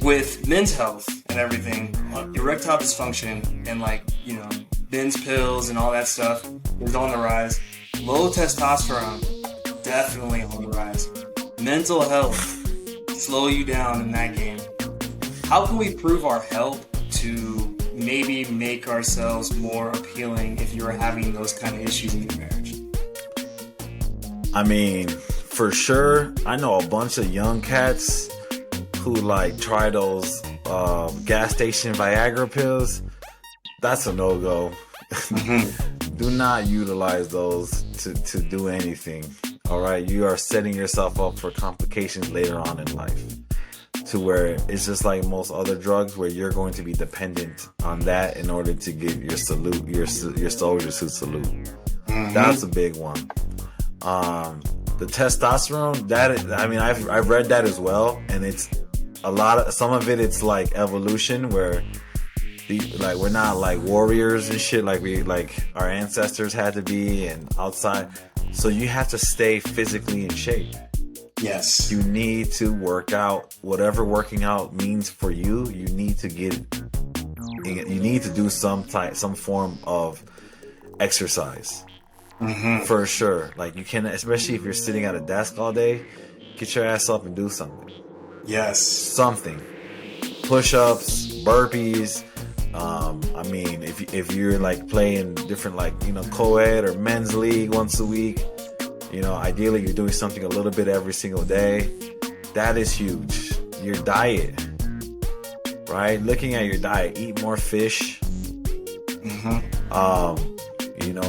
with men's health and everything, erectile dysfunction and, like, you know, Ben's pills and all that stuff is on the rise. Low testosterone, definitely on the rise. Mental health, slow you down in that game. How can we prove our health to maybe make ourselves more appealing if you're having those kind of issues in your marriage? I mean, for sure, I know a bunch of young cats who like try those gas station Viagra pills. That's a no-go. Do not utilize those to do anything. All right, you are setting yourself up for complications later on in life, to where it's just like most other drugs, where you're going to be dependent on that in order to get your salute, your soldiers who salute. That's a big one. The testosterone, I've read that as well, and it's some of it. It's like evolution, where we're not like warriors and shit like our ancestors had to be, and outside. So you have to stay physically in shape. Yes. You need to work out. Whatever working out means for you, you need to do some form of exercise. For sure. Like, you can, especially if you're sitting at a desk all day, get your ass up and do something. Yes. Something. Push-ups, burpees. I mean, if you're like playing different, like, you know, co-ed or men's league once a week, you know, ideally you're doing something a little bit every single day. That is huge. Your diet, right? Looking at your diet, eat more fish,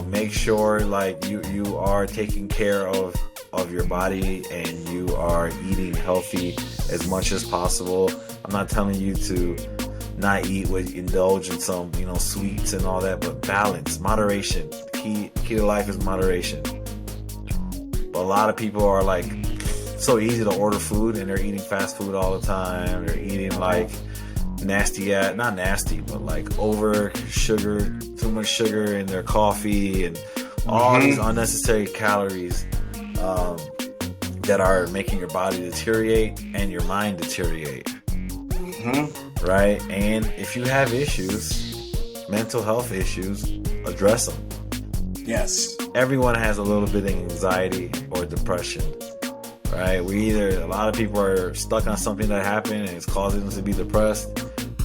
Make sure like you are taking care of your body and you are eating healthy as much as possible. I'm not telling you to not eat with indulge in some sweets and all that, but balance, moderation. Key to life is moderation. But a lot of people are like so easy to order food and they're eating fast food all the time. They're eating like not nasty, but like over sugar, too much sugar in their coffee and all these unnecessary calories that are making your body deteriorate and your mind deteriorate. Right? And if you have issues, mental health issues, address them. Yes. Everyone has a little bit of anxiety or depression. Right? A lot of people are stuck on something that happened and it's causing them to be depressed,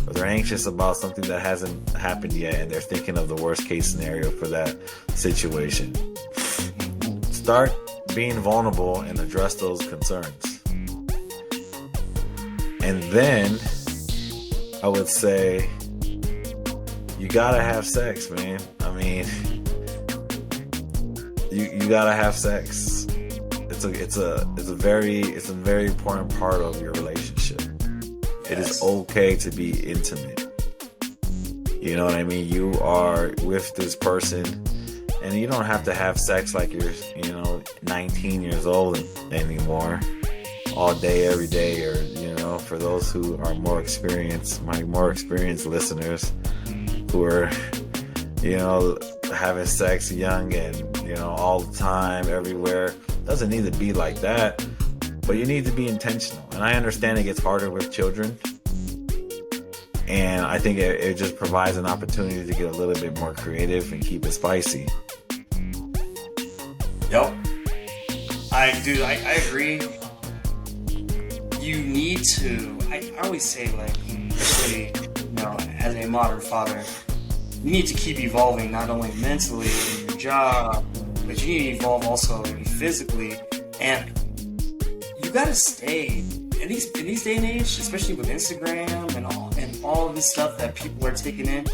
or they're anxious about something that hasn't happened yet and they're thinking of the worst case scenario for that situation. Start being vulnerable and address those concerns. And then I would say you gotta have sex, man. I mean, you gotta have sex. It's a very important part of your relationship. Yes. It is okay to be intimate. You know what I mean? You are with this person, and you don't have to have sex like you're 19 years old anymore, all day, every day, or for those who are more experienced, my more experienced listeners who are having sex young and all the time, everywhere. Doesn't need to be like that, but you need to be intentional. And I understand it gets harder with children, and I think it just provides an opportunity to get a little bit more creative and keep it spicy. Yep. I agree. You need to, I always say, like, especially, as a modern father, you need to keep evolving, not only mentally in your job, but you need to evolve also physically. And you gotta stay, in these day and age, especially with Instagram and all of this stuff that people are taking in,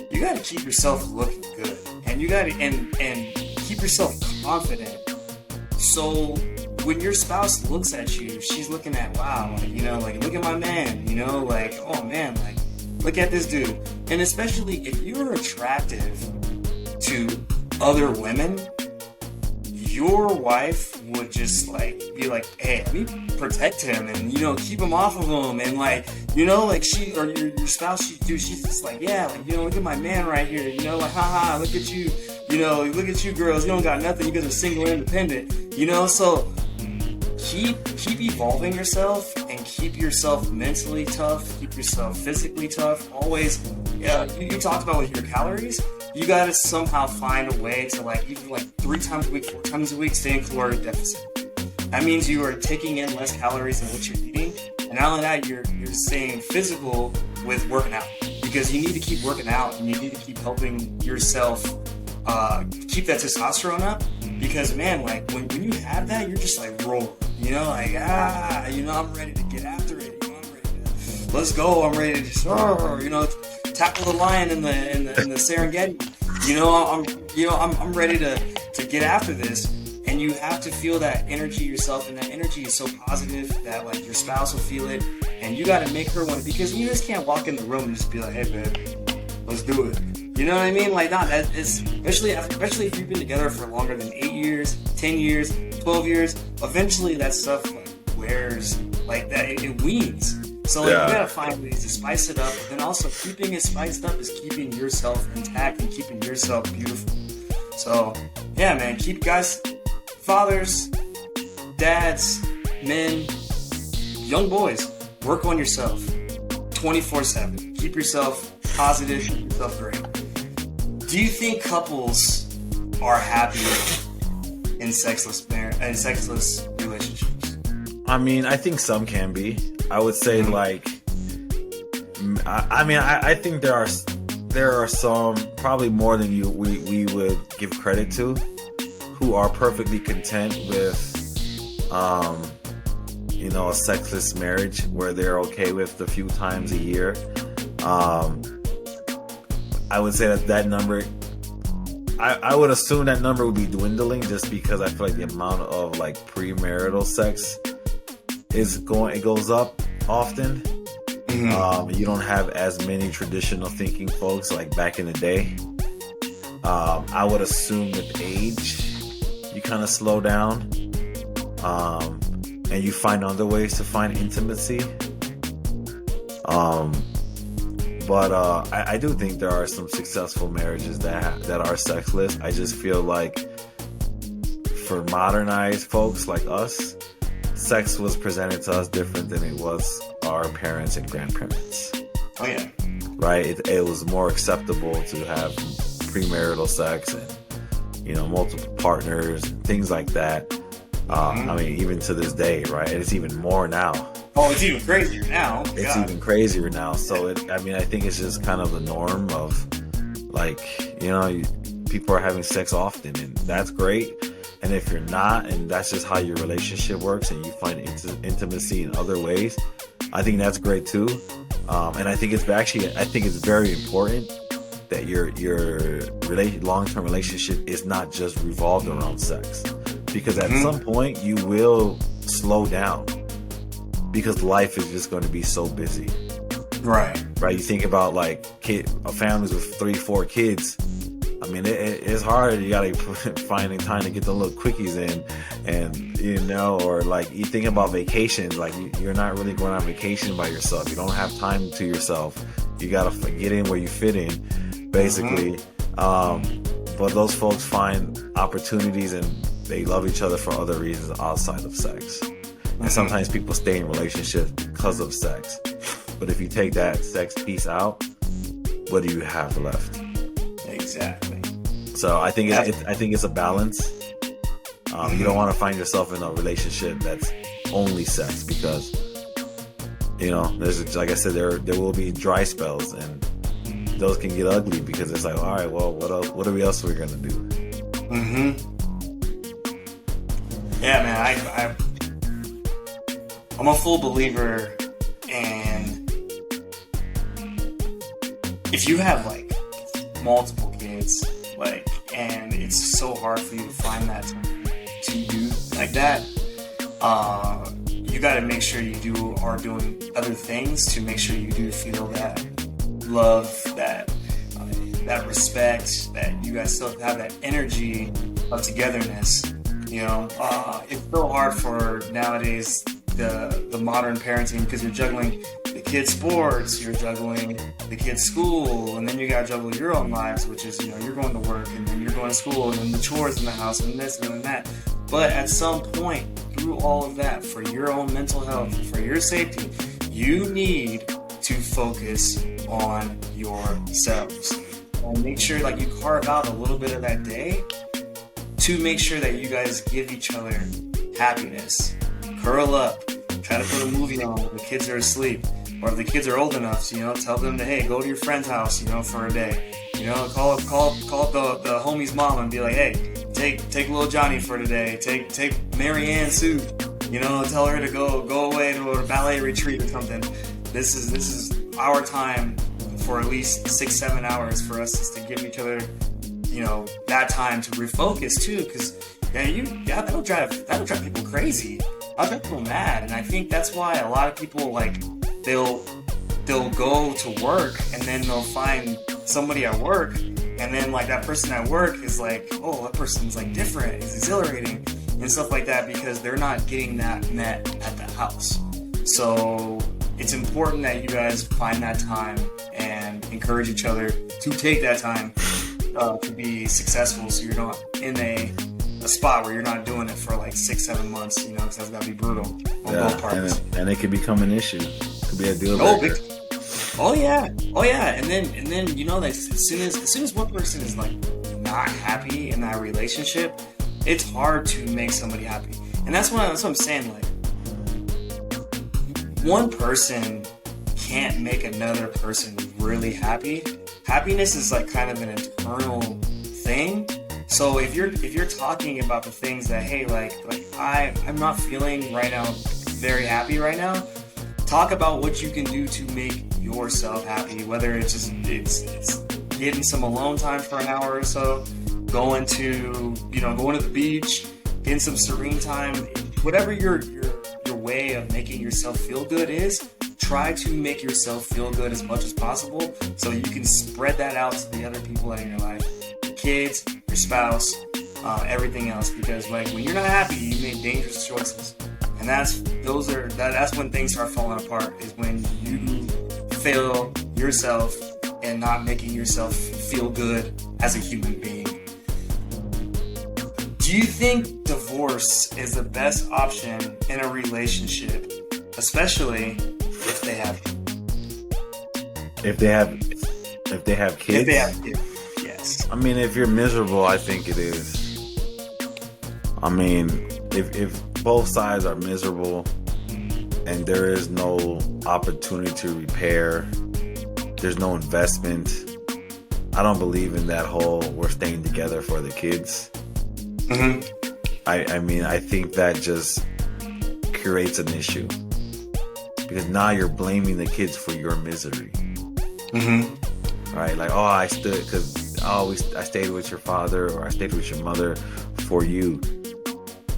you gotta keep yourself looking good. And you gotta, and keep yourself confident. So when your spouse looks at you, she's looking at, wow, look at my man, oh man, look at this dude. And especially if you're attractive to other women, your wife would just be like, hey, let me protect him and keep him off of him, and she or your spouse, she's just like, yeah, look at my man right here, haha, look at you, look at you girls, you don't got nothing, you guys are single and independent, so keep evolving yourself and keep yourself mentally tough, keep yourself physically tough. Always, you talked about with your calories. You gotta somehow find a way to even 3 times a week, 4 times a week, stay in caloric deficit. That means you are taking in less calories than what you're eating, and not only that, you're staying physical with working out, because you need to keep working out and you need to keep helping yourself keep that testosterone up. Because man, when you have that, you're just rolling. I'm ready to get after it. I'm ready to, let's go. I'm ready to just, tackle the lion in the Serengeti. I'm ready to get after this. And you have to feel that energy yourself, and that energy is so positive that your spouse will feel it, and you got to make her want it, because you just can't walk in the room and just be like, hey babe, let's do it. You know what I mean? That is, especially if you've been together for longer than 8 years, 10 years, 12 years, eventually that stuff wears, that it weans. So you gotta find ways to spice it up, but then also keeping it spiced up is keeping yourself intact and keeping yourself beautiful. So yeah, man, keep guys, fathers, dads, men, young boys, work on yourself 24/7. Keep yourself positive, keep yourself great. Do you think couples are happy in sexless relationships? I mean, I think some can be. I would say I think there are some, probably more than we would give credit to, who are perfectly content with a sexless marriage where they're okay with a few times a year. I would say that number, I would assume that number would be dwindling, just because I feel like the amount of like premarital sex it goes up often. You don't have as many traditional thinking folks like back in the day. I would assume with age you kind of slow down, and you find other ways to find intimacy. But I do think there are some successful marriages that are sexless. I just feel like for modernized folks like us, sex was presented to us different than it was our parents and grandparents. Oh yeah. Right? It was more acceptable to have premarital sex and, you know, multiple partners and things like that. I mean, even to this day, right? And it's even more now. Oh, it's even crazier now. It's even crazier now. So, I think it's just kind of the norm of, like, you know, people are having sex often, and that's great. And if you're not, and that's just how your relationship works, and you find intimacy in other ways, I think that's great too. And I think it's very important that your long-term relationship is not just revolved around sex, because at some point you will slow down, because life is just going to be so busy. Right. You think about like families with 3-4 kids. I mean, it's hard. You gotta finding time to get the little quickies in, and you know, or like you think about vacations. Like you're not really going on vacation by yourself. You don't have time to yourself. You gotta get in where you fit in, basically. But those folks find opportunities, and they love each other for other reasons outside of sex. And sometimes people stay in relationships because of sex. But if you take that sex piece out, what do you have left? Exactly. So I think it's a balance. You don't want to find yourself in a relationship that's only sex, because, you know, there's, like I said, there will be dry spells, and those can get ugly, because it's like, all right, well, what else are we gonna do? Yeah, man, I'm a full believer, and if you have like multiple kids, like, and it's so hard for you to find that to do like that, you got to make sure you are doing other things to make sure you do feel that love, that respect, that you guys still have that energy of togetherness. You know, it's so hard for nowadays the modern parenting, because you're juggling the kids' sports, you're juggling the kids' school, and then you gotta juggle your own lives, which is, you know, you're going to work, and then you're going to school, and then the chores in the house, and this and that. But at some point, through all of that, for your own mental health, for your safety, you need to focus on yourselves. And make sure, like, you carve out a little bit of that day to make sure that you guys give each other happiness. Curl up, try to put a movie on when the kids are asleep, or if the kids are old enough, you know, tell them to, hey, go to your friend's house, you know, for a day. You know, call up the homie's mom and be like, hey, take little Johnny for today. Take Mary Ann Sue. You know, tell her to go away to a ballet retreat or something. This is our time for at least 6-7 hours for us just to give each other, you know, that time to refocus too, because that'll drive people crazy. I'll drive people mad, and I think that's why a lot of people, like, they'll go to work, and then they'll find somebody at work, and then, like, that person at work is like, oh, that person's like different, it's exhilarating and stuff like that, because they're not getting that met at the house. So it's important that you guys find that time and encourage each other to take that time to be successful, so you're not in a spot where you're not doing it for like 6-7 months, you know, because that's gotta be brutal on both parties. And it could become an issue. It could be a deal breaker. Oh yeah. And then you know that as soon as one person is like not happy in that relationship, it's hard to make somebody happy. And that's what I'm saying. Like, one person can't make another person really happy. Happiness is like kind of an internal thing. So if you're talking about the things that, hey, like I'm not feeling right now very happy right now, talk about what you can do to make yourself happy, whether it's getting some alone time for an hour or so, going to the beach, getting some serene time, whatever your way of making yourself feel good is, try to make yourself feel good as much as possible so you can spread that out to the other people in your life, your kids, your spouse, everything else. Because like when you're not happy, you make dangerous choices, and that's when things start falling apart. Is when you fail yourself and not making yourself feel good as a human being. Do you think divorce is the best option in a relationship, especially if they have kids? If they have kids? If they have kids, yes. I mean, if you're miserable, I think it is. I mean, if both sides are miserable and there is no opportunity to repair, there's no investment, I don't believe in that whole we're staying together for the kids. Mm-hmm. I mean, I think that just creates an issue. Because now you're blaming the kids for your misery. Mm-hmm. Right? Like, I stayed with your father or I stayed with your mother for you.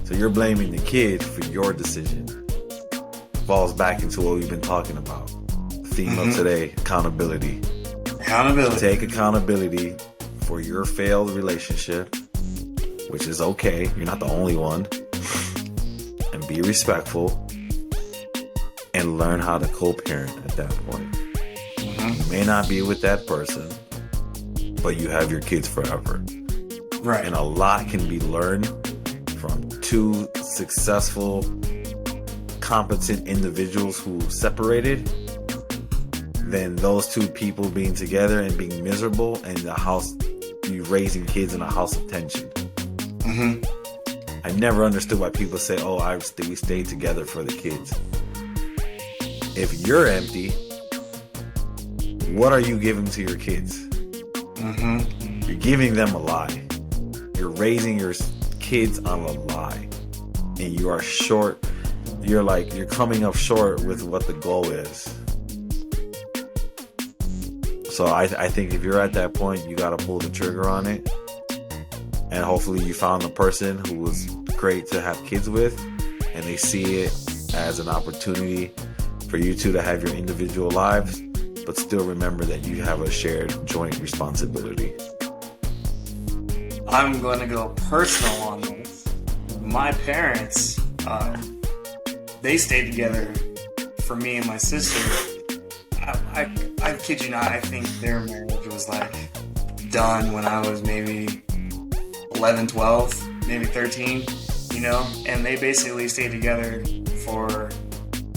So you're blaming the kid for your decision. Falls back into what we've been talking about. The theme of today, accountability. Accountability. Take accountability for your failed relationship, which is okay. You're not the only one. And be respectful. And learn how to co-parent at that point. Mm-hmm. You may not be with that person, but you have your kids forever. Right. And a lot can be learned from two successful, competent individuals who separated than those two people being together and being miserable and the house, you raising kids in a house of tension. Mm-hmm. I never understood why people say, we stayed together for the kids. If you're empty, what are you giving to your kids? Mm-hmm. You're giving them a lie. You're raising your kids on a lie. And you are short. You're coming up short with what the goal is. So I think if you're at that point, you got to pull the trigger on it. And hopefully you found a person who was great to have kids with. And they see it as an opportunity for you two to have your individual lives, but still remember that you have a shared joint responsibility. I'm going to go personal on this. My parents, they stayed together for me and my sister. I kid you not, I think their marriage was done when I was maybe 11, 12, maybe 13, and they basically stayed together for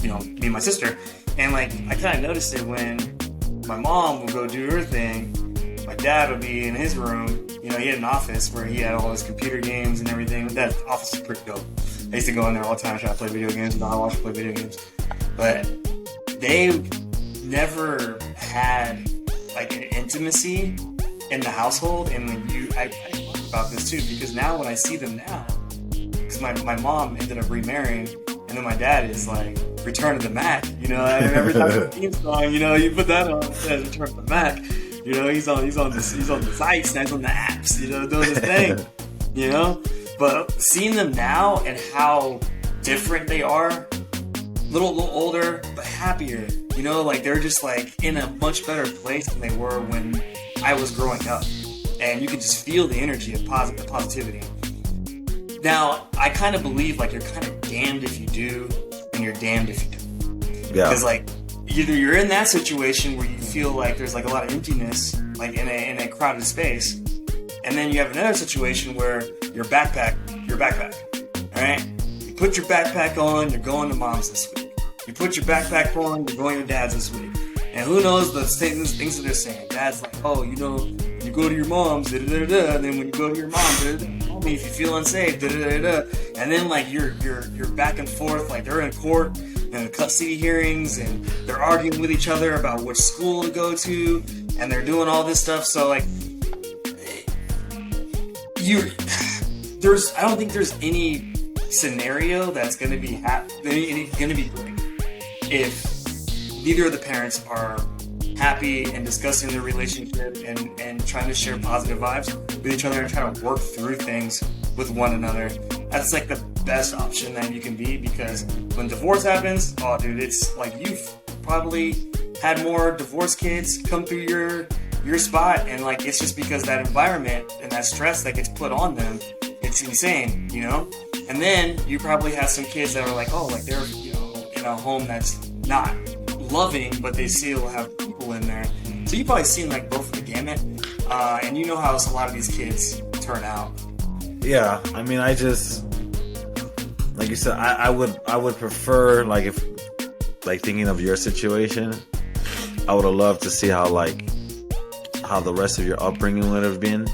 me and my sister. And I kind of noticed it when my mom would go do her thing. My dad would be in his room. He had an office where he had all his computer games and everything. That office was pretty dope. I used to go in there all the time trying to play video games, and I watch play video games. But they never had an intimacy in the household. And I talk about this too, because now when I see them now, because my mom ended up remarrying, and then my dad is Return to the Mac, every time the theme song, you put that on, it says Return to the Mac, he's on the sites, he's on the apps, doing his thing, but seeing them now and how different they are, little older, but happier, they're just in a much better place than they were when I was growing up, and you can just feel the energy of positivity. Now, I kind of believe you're kind of damned if you do, and you're damned if you don't. Yeah. Because either you're in that situation where you feel there's a lot of emptiness, in a crowded space, and then you have another situation where your backpack, all right? You put your backpack on, you're going to mom's this week. You put your backpack on, you're going to dad's this week. And who knows the things that they're saying. Dad's you go to your mom's, da-da-da-da, and then when you go to your mom's, call me if you feel unsafe, da-da-da-da. And then you're back and forth, they're in court and custody hearings, and they're arguing with each other about which school to go to, and they're doing all this stuff. So I don't think there's any scenario that's going to be great if neither of the parents are happy and discussing their relationship and trying to share positive vibes with each other and trying to work through things with one another. That's like the best option that you can be, because when divorce happens, oh dude, it's like you've probably had more divorce kids come through your spot, and like it's just because that environment and that stress that gets put on them, it's insane, you know? And then you probably have some kids that are like, oh, like they're, you know, in a home that's not loving, but they still have people in there. So you've probably seen like both of the gamut, and you know how a lot of these kids turn out. Yeah, I mean, I just, like you said, I would prefer, like, if, like, thinking of your situation, I would have loved to see how the rest of your upbringing would have been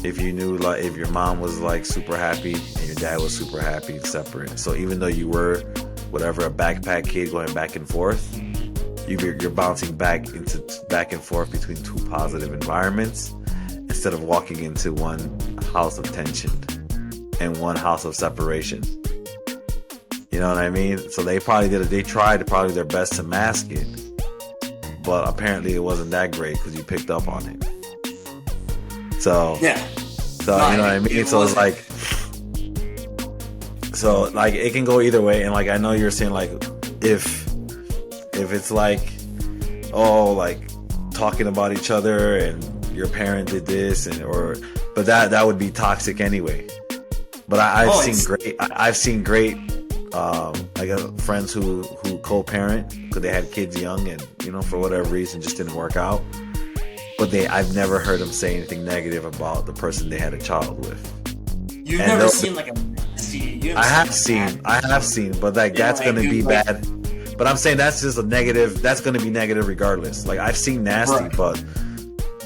if you knew, like, if your mom was like super happy and your dad was super happy and separate. So even though you were whatever, a backpack kid going back and forth, you're bouncing back and forth between two positive environments instead of walking into one house of tension and one house of separation. You know what I mean? So they tried probably their best to mask it, but apparently it wasn't that great because you picked up on it. So yeah, so you know what I mean. So it's like, so like it can go either way. And like I know you're saying, like if it's like, oh, like talking about each other and your parent did this but that would be toxic anyway. But I've seen great I got friends who co-parent because they had kids young and, you know, for whatever reason just didn't work out. But I've never heard them say anything negative about the person they had a child with. You've never seen like a nasty... I have seen, but like that's going to be bad. But I'm saying that's just a negative. That's going to be negative regardless. Like I've seen nasty, right. But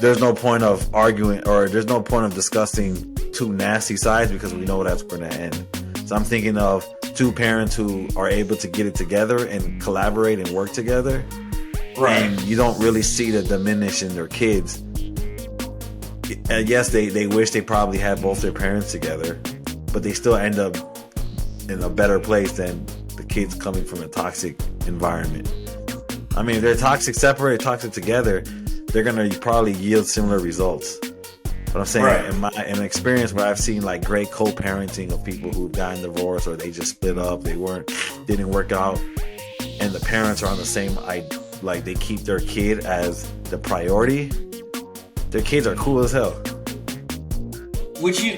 there's no point of arguing or there's no point of discussing two nasty sides because we know that's going to end. So I'm thinking of two parents who are able to get it together and collaborate and work together. Right. And you don't really see the diminish in their kids. And yes, they wish they probably had both their parents together, but they still end up in a better place than the kids coming from a toxic environment. I mean, if they're toxic separate, toxic together, they're gonna probably yield similar results. But I'm saying, right. in experience where I've seen like great co-parenting of people who've gotten divorced or they just split up, didn't work out, and the parents are on the same, like they keep their kid as the priority. Their kids are cool as hell. Would you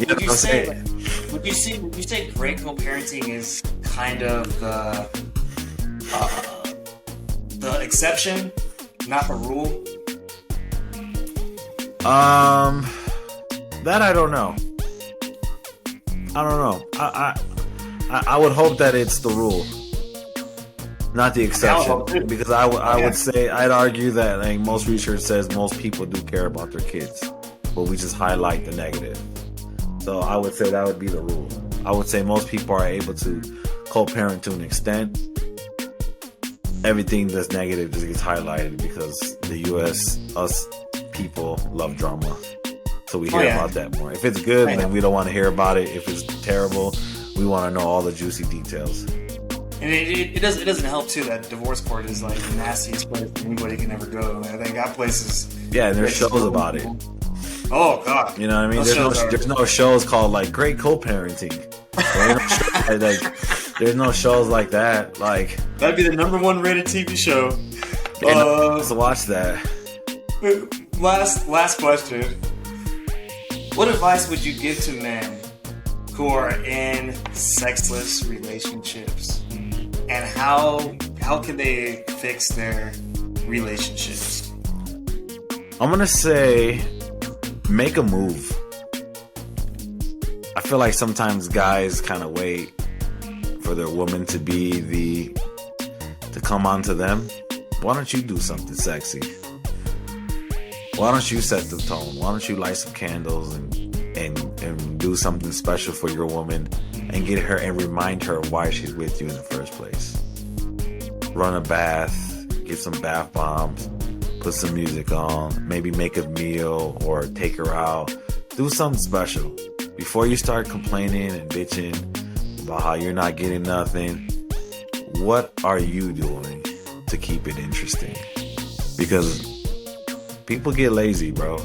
say great co-parenting is kind of the exception, not the rule? That I don't know. I would hope that it's the rule, not the exception, because I would say, I'd argue that like most research says most people do care about their kids, but we just highlight the negative. So I would say that would be the rule. I would say most people are able to co-parent to an extent. Everything that's negative just gets highlighted because the U.S., us people love drama. So we hear about that more. If it's good, then we don't want to hear about it. If it's terrible, we want to know all the juicy details. And it doesn't help too that divorce court is like the nastiest place anybody can ever go. They got places. Yeah, and there's shows about it. Oh God! You know what I mean? There's no shows called like great co-parenting. There's no shows like that. Like that'd be the #1 rated TV show. So watch that. Last question. What advice would you give to men who are in sexless relationships, and how can they fix their relationships? I'm gonna say, make a move. I feel like sometimes guys kind of wait for their woman to come onto them. Why don't you do something sexy? Why don't you set the tone? Why don't you light some candles and do something special for your woman and get her and remind her why she's with you in the first place? Run a bath, get some bath bombs, put some music on, maybe make a meal or take her out. Do something special. Before you start complaining and bitching about how you're not getting nothing, what are you doing to keep it interesting? because people get lazy, bro.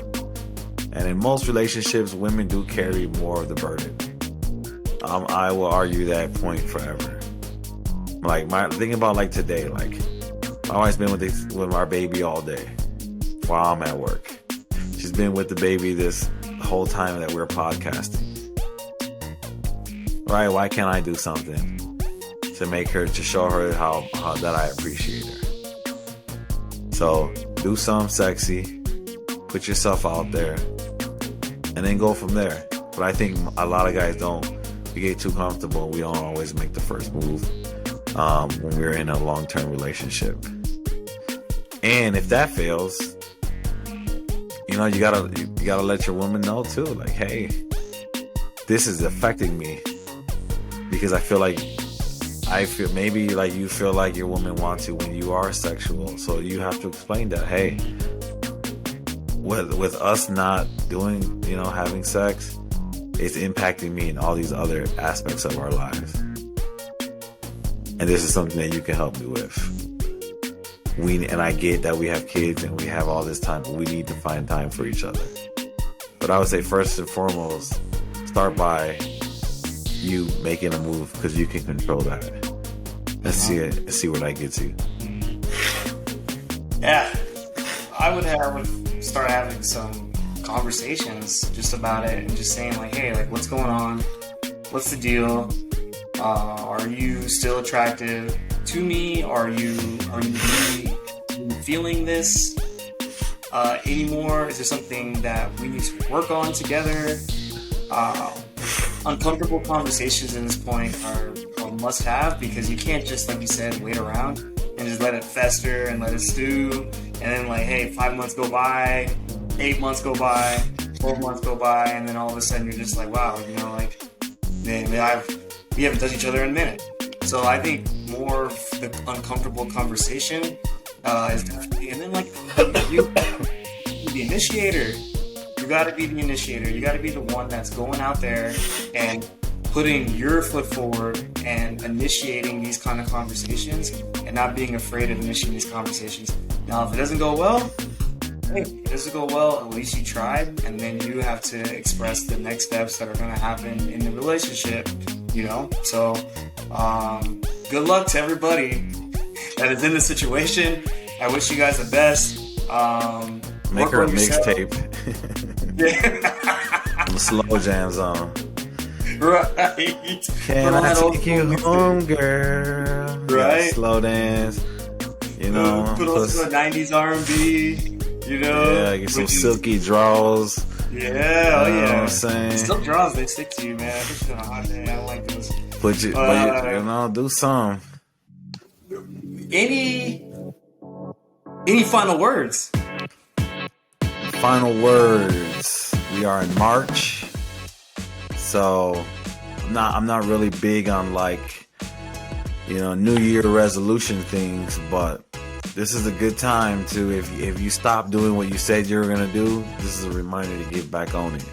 And in most relationships, women do carry more of the burden. I will argue that point forever. Like, think about like today. Like, my wife's been with our baby all day while I'm at work. She's been with the baby this whole time that we're podcasting. Right? Why can't I do something to show her how that I appreciate her? So do something sexy, put yourself out there, and then go from there. But I think a lot of guys don't. We get too comfortable. We don't always make the first move when we're in a long-term relationship. And if that fails, you gotta let your woman know too. Like, hey, this is affecting me because I feel maybe like you feel like your woman wants you when you are sexual. So you have to explain that, hey, with us not doing, having sex, it's impacting me in all these other aspects of our lives. And this is something that you can help me with. And I get that we have kids and we have all this time, but we need to find time for each other. But I would say first and foremost, start by you making a move because you can control that. Let's see it. Let's see where that gets you. Yeah, I would start having some conversations just about it and just saying like, hey, like, what's going on? What's the deal? Are you still attractive to me? Are you really feeling this anymore? Is there something that we need to work on together? Uncomfortable conversations at this point are a must-have because you can't just, like you said, wait around and just let it fester and let it stew. And then, like, hey, 5 months go by, 8 months go by, 12 months go by, and then all of a sudden you're just like, wow, we haven't touched each other in a minute. So I think more of the uncomfortable conversation is definitely, and then like you, the initiator. You got to be the initiator. You got to be the one that's going out there and putting your foot forward and initiating these kind of conversations and not being afraid of initiating these conversations. Now, if it doesn't go well, hey, if it doesn't go well, at least you tried, and then you have to express the next steps that are going to happen in the relationship, So, good luck to everybody that is in this situation. I wish you guys the best. Make her a mixtape. Some slow jams on. Right. Can I take you home, girl? Right. Slow dance. Put on some 90s R&B. Yeah, get some silky draws. Yeah, you know what I'm saying? Silk draws, they stick to you, man. It's on a hot day. I don't like those. Do some. Any final words? Final words. We are in March, so I'm not really big on New Year resolution things, but this is a good time to, if you stop doing what you said you were gonna do, this is a reminder to get back on it.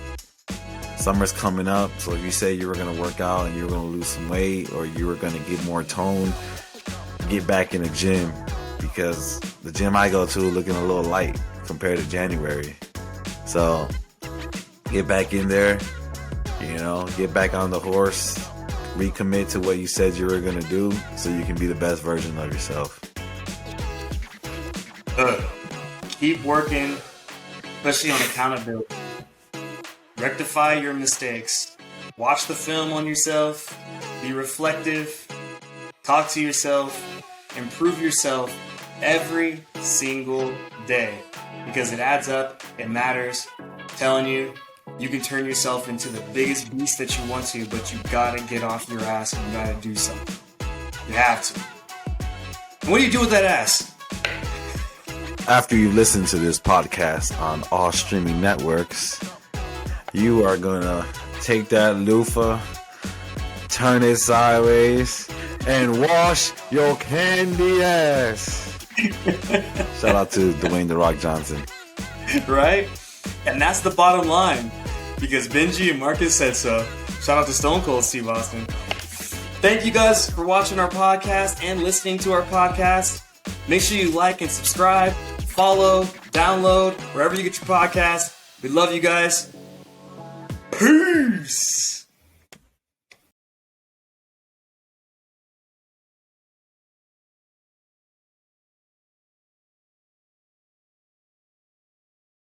Summer's coming up, so if you say you were gonna work out and you were gonna lose some weight or you were gonna get more toned, get back in the gym, because the gym I go to looking a little light compared to January. So get back in there, get back on the horse, recommit to what you said you were going to do so you can be the best version of yourself. Keep working, especially on accountability. Rectify your mistakes. Watch the film on yourself. Be reflective. Talk to yourself. Improve yourself every single day, because it adds up, it matters. I'm telling you, you can turn yourself into the biggest beast that you want to, but you gotta get off your ass and you gotta do something. You have to. And what do you do with that ass? After you listen to this podcast on all streaming networks, you are gonna take that loofah, turn it sideways, and wash your candy ass. Shout out to Dwayne "The Rock" Johnson. Right? And that's the bottom line, because Benji and Marcus said so. Shout out to Stone Cold Steve Austin. Thank you guys for watching our podcast and listening to our podcast. Make sure you like and subscribe. follow, download, wherever you get your podcast. We love you guys. Peace.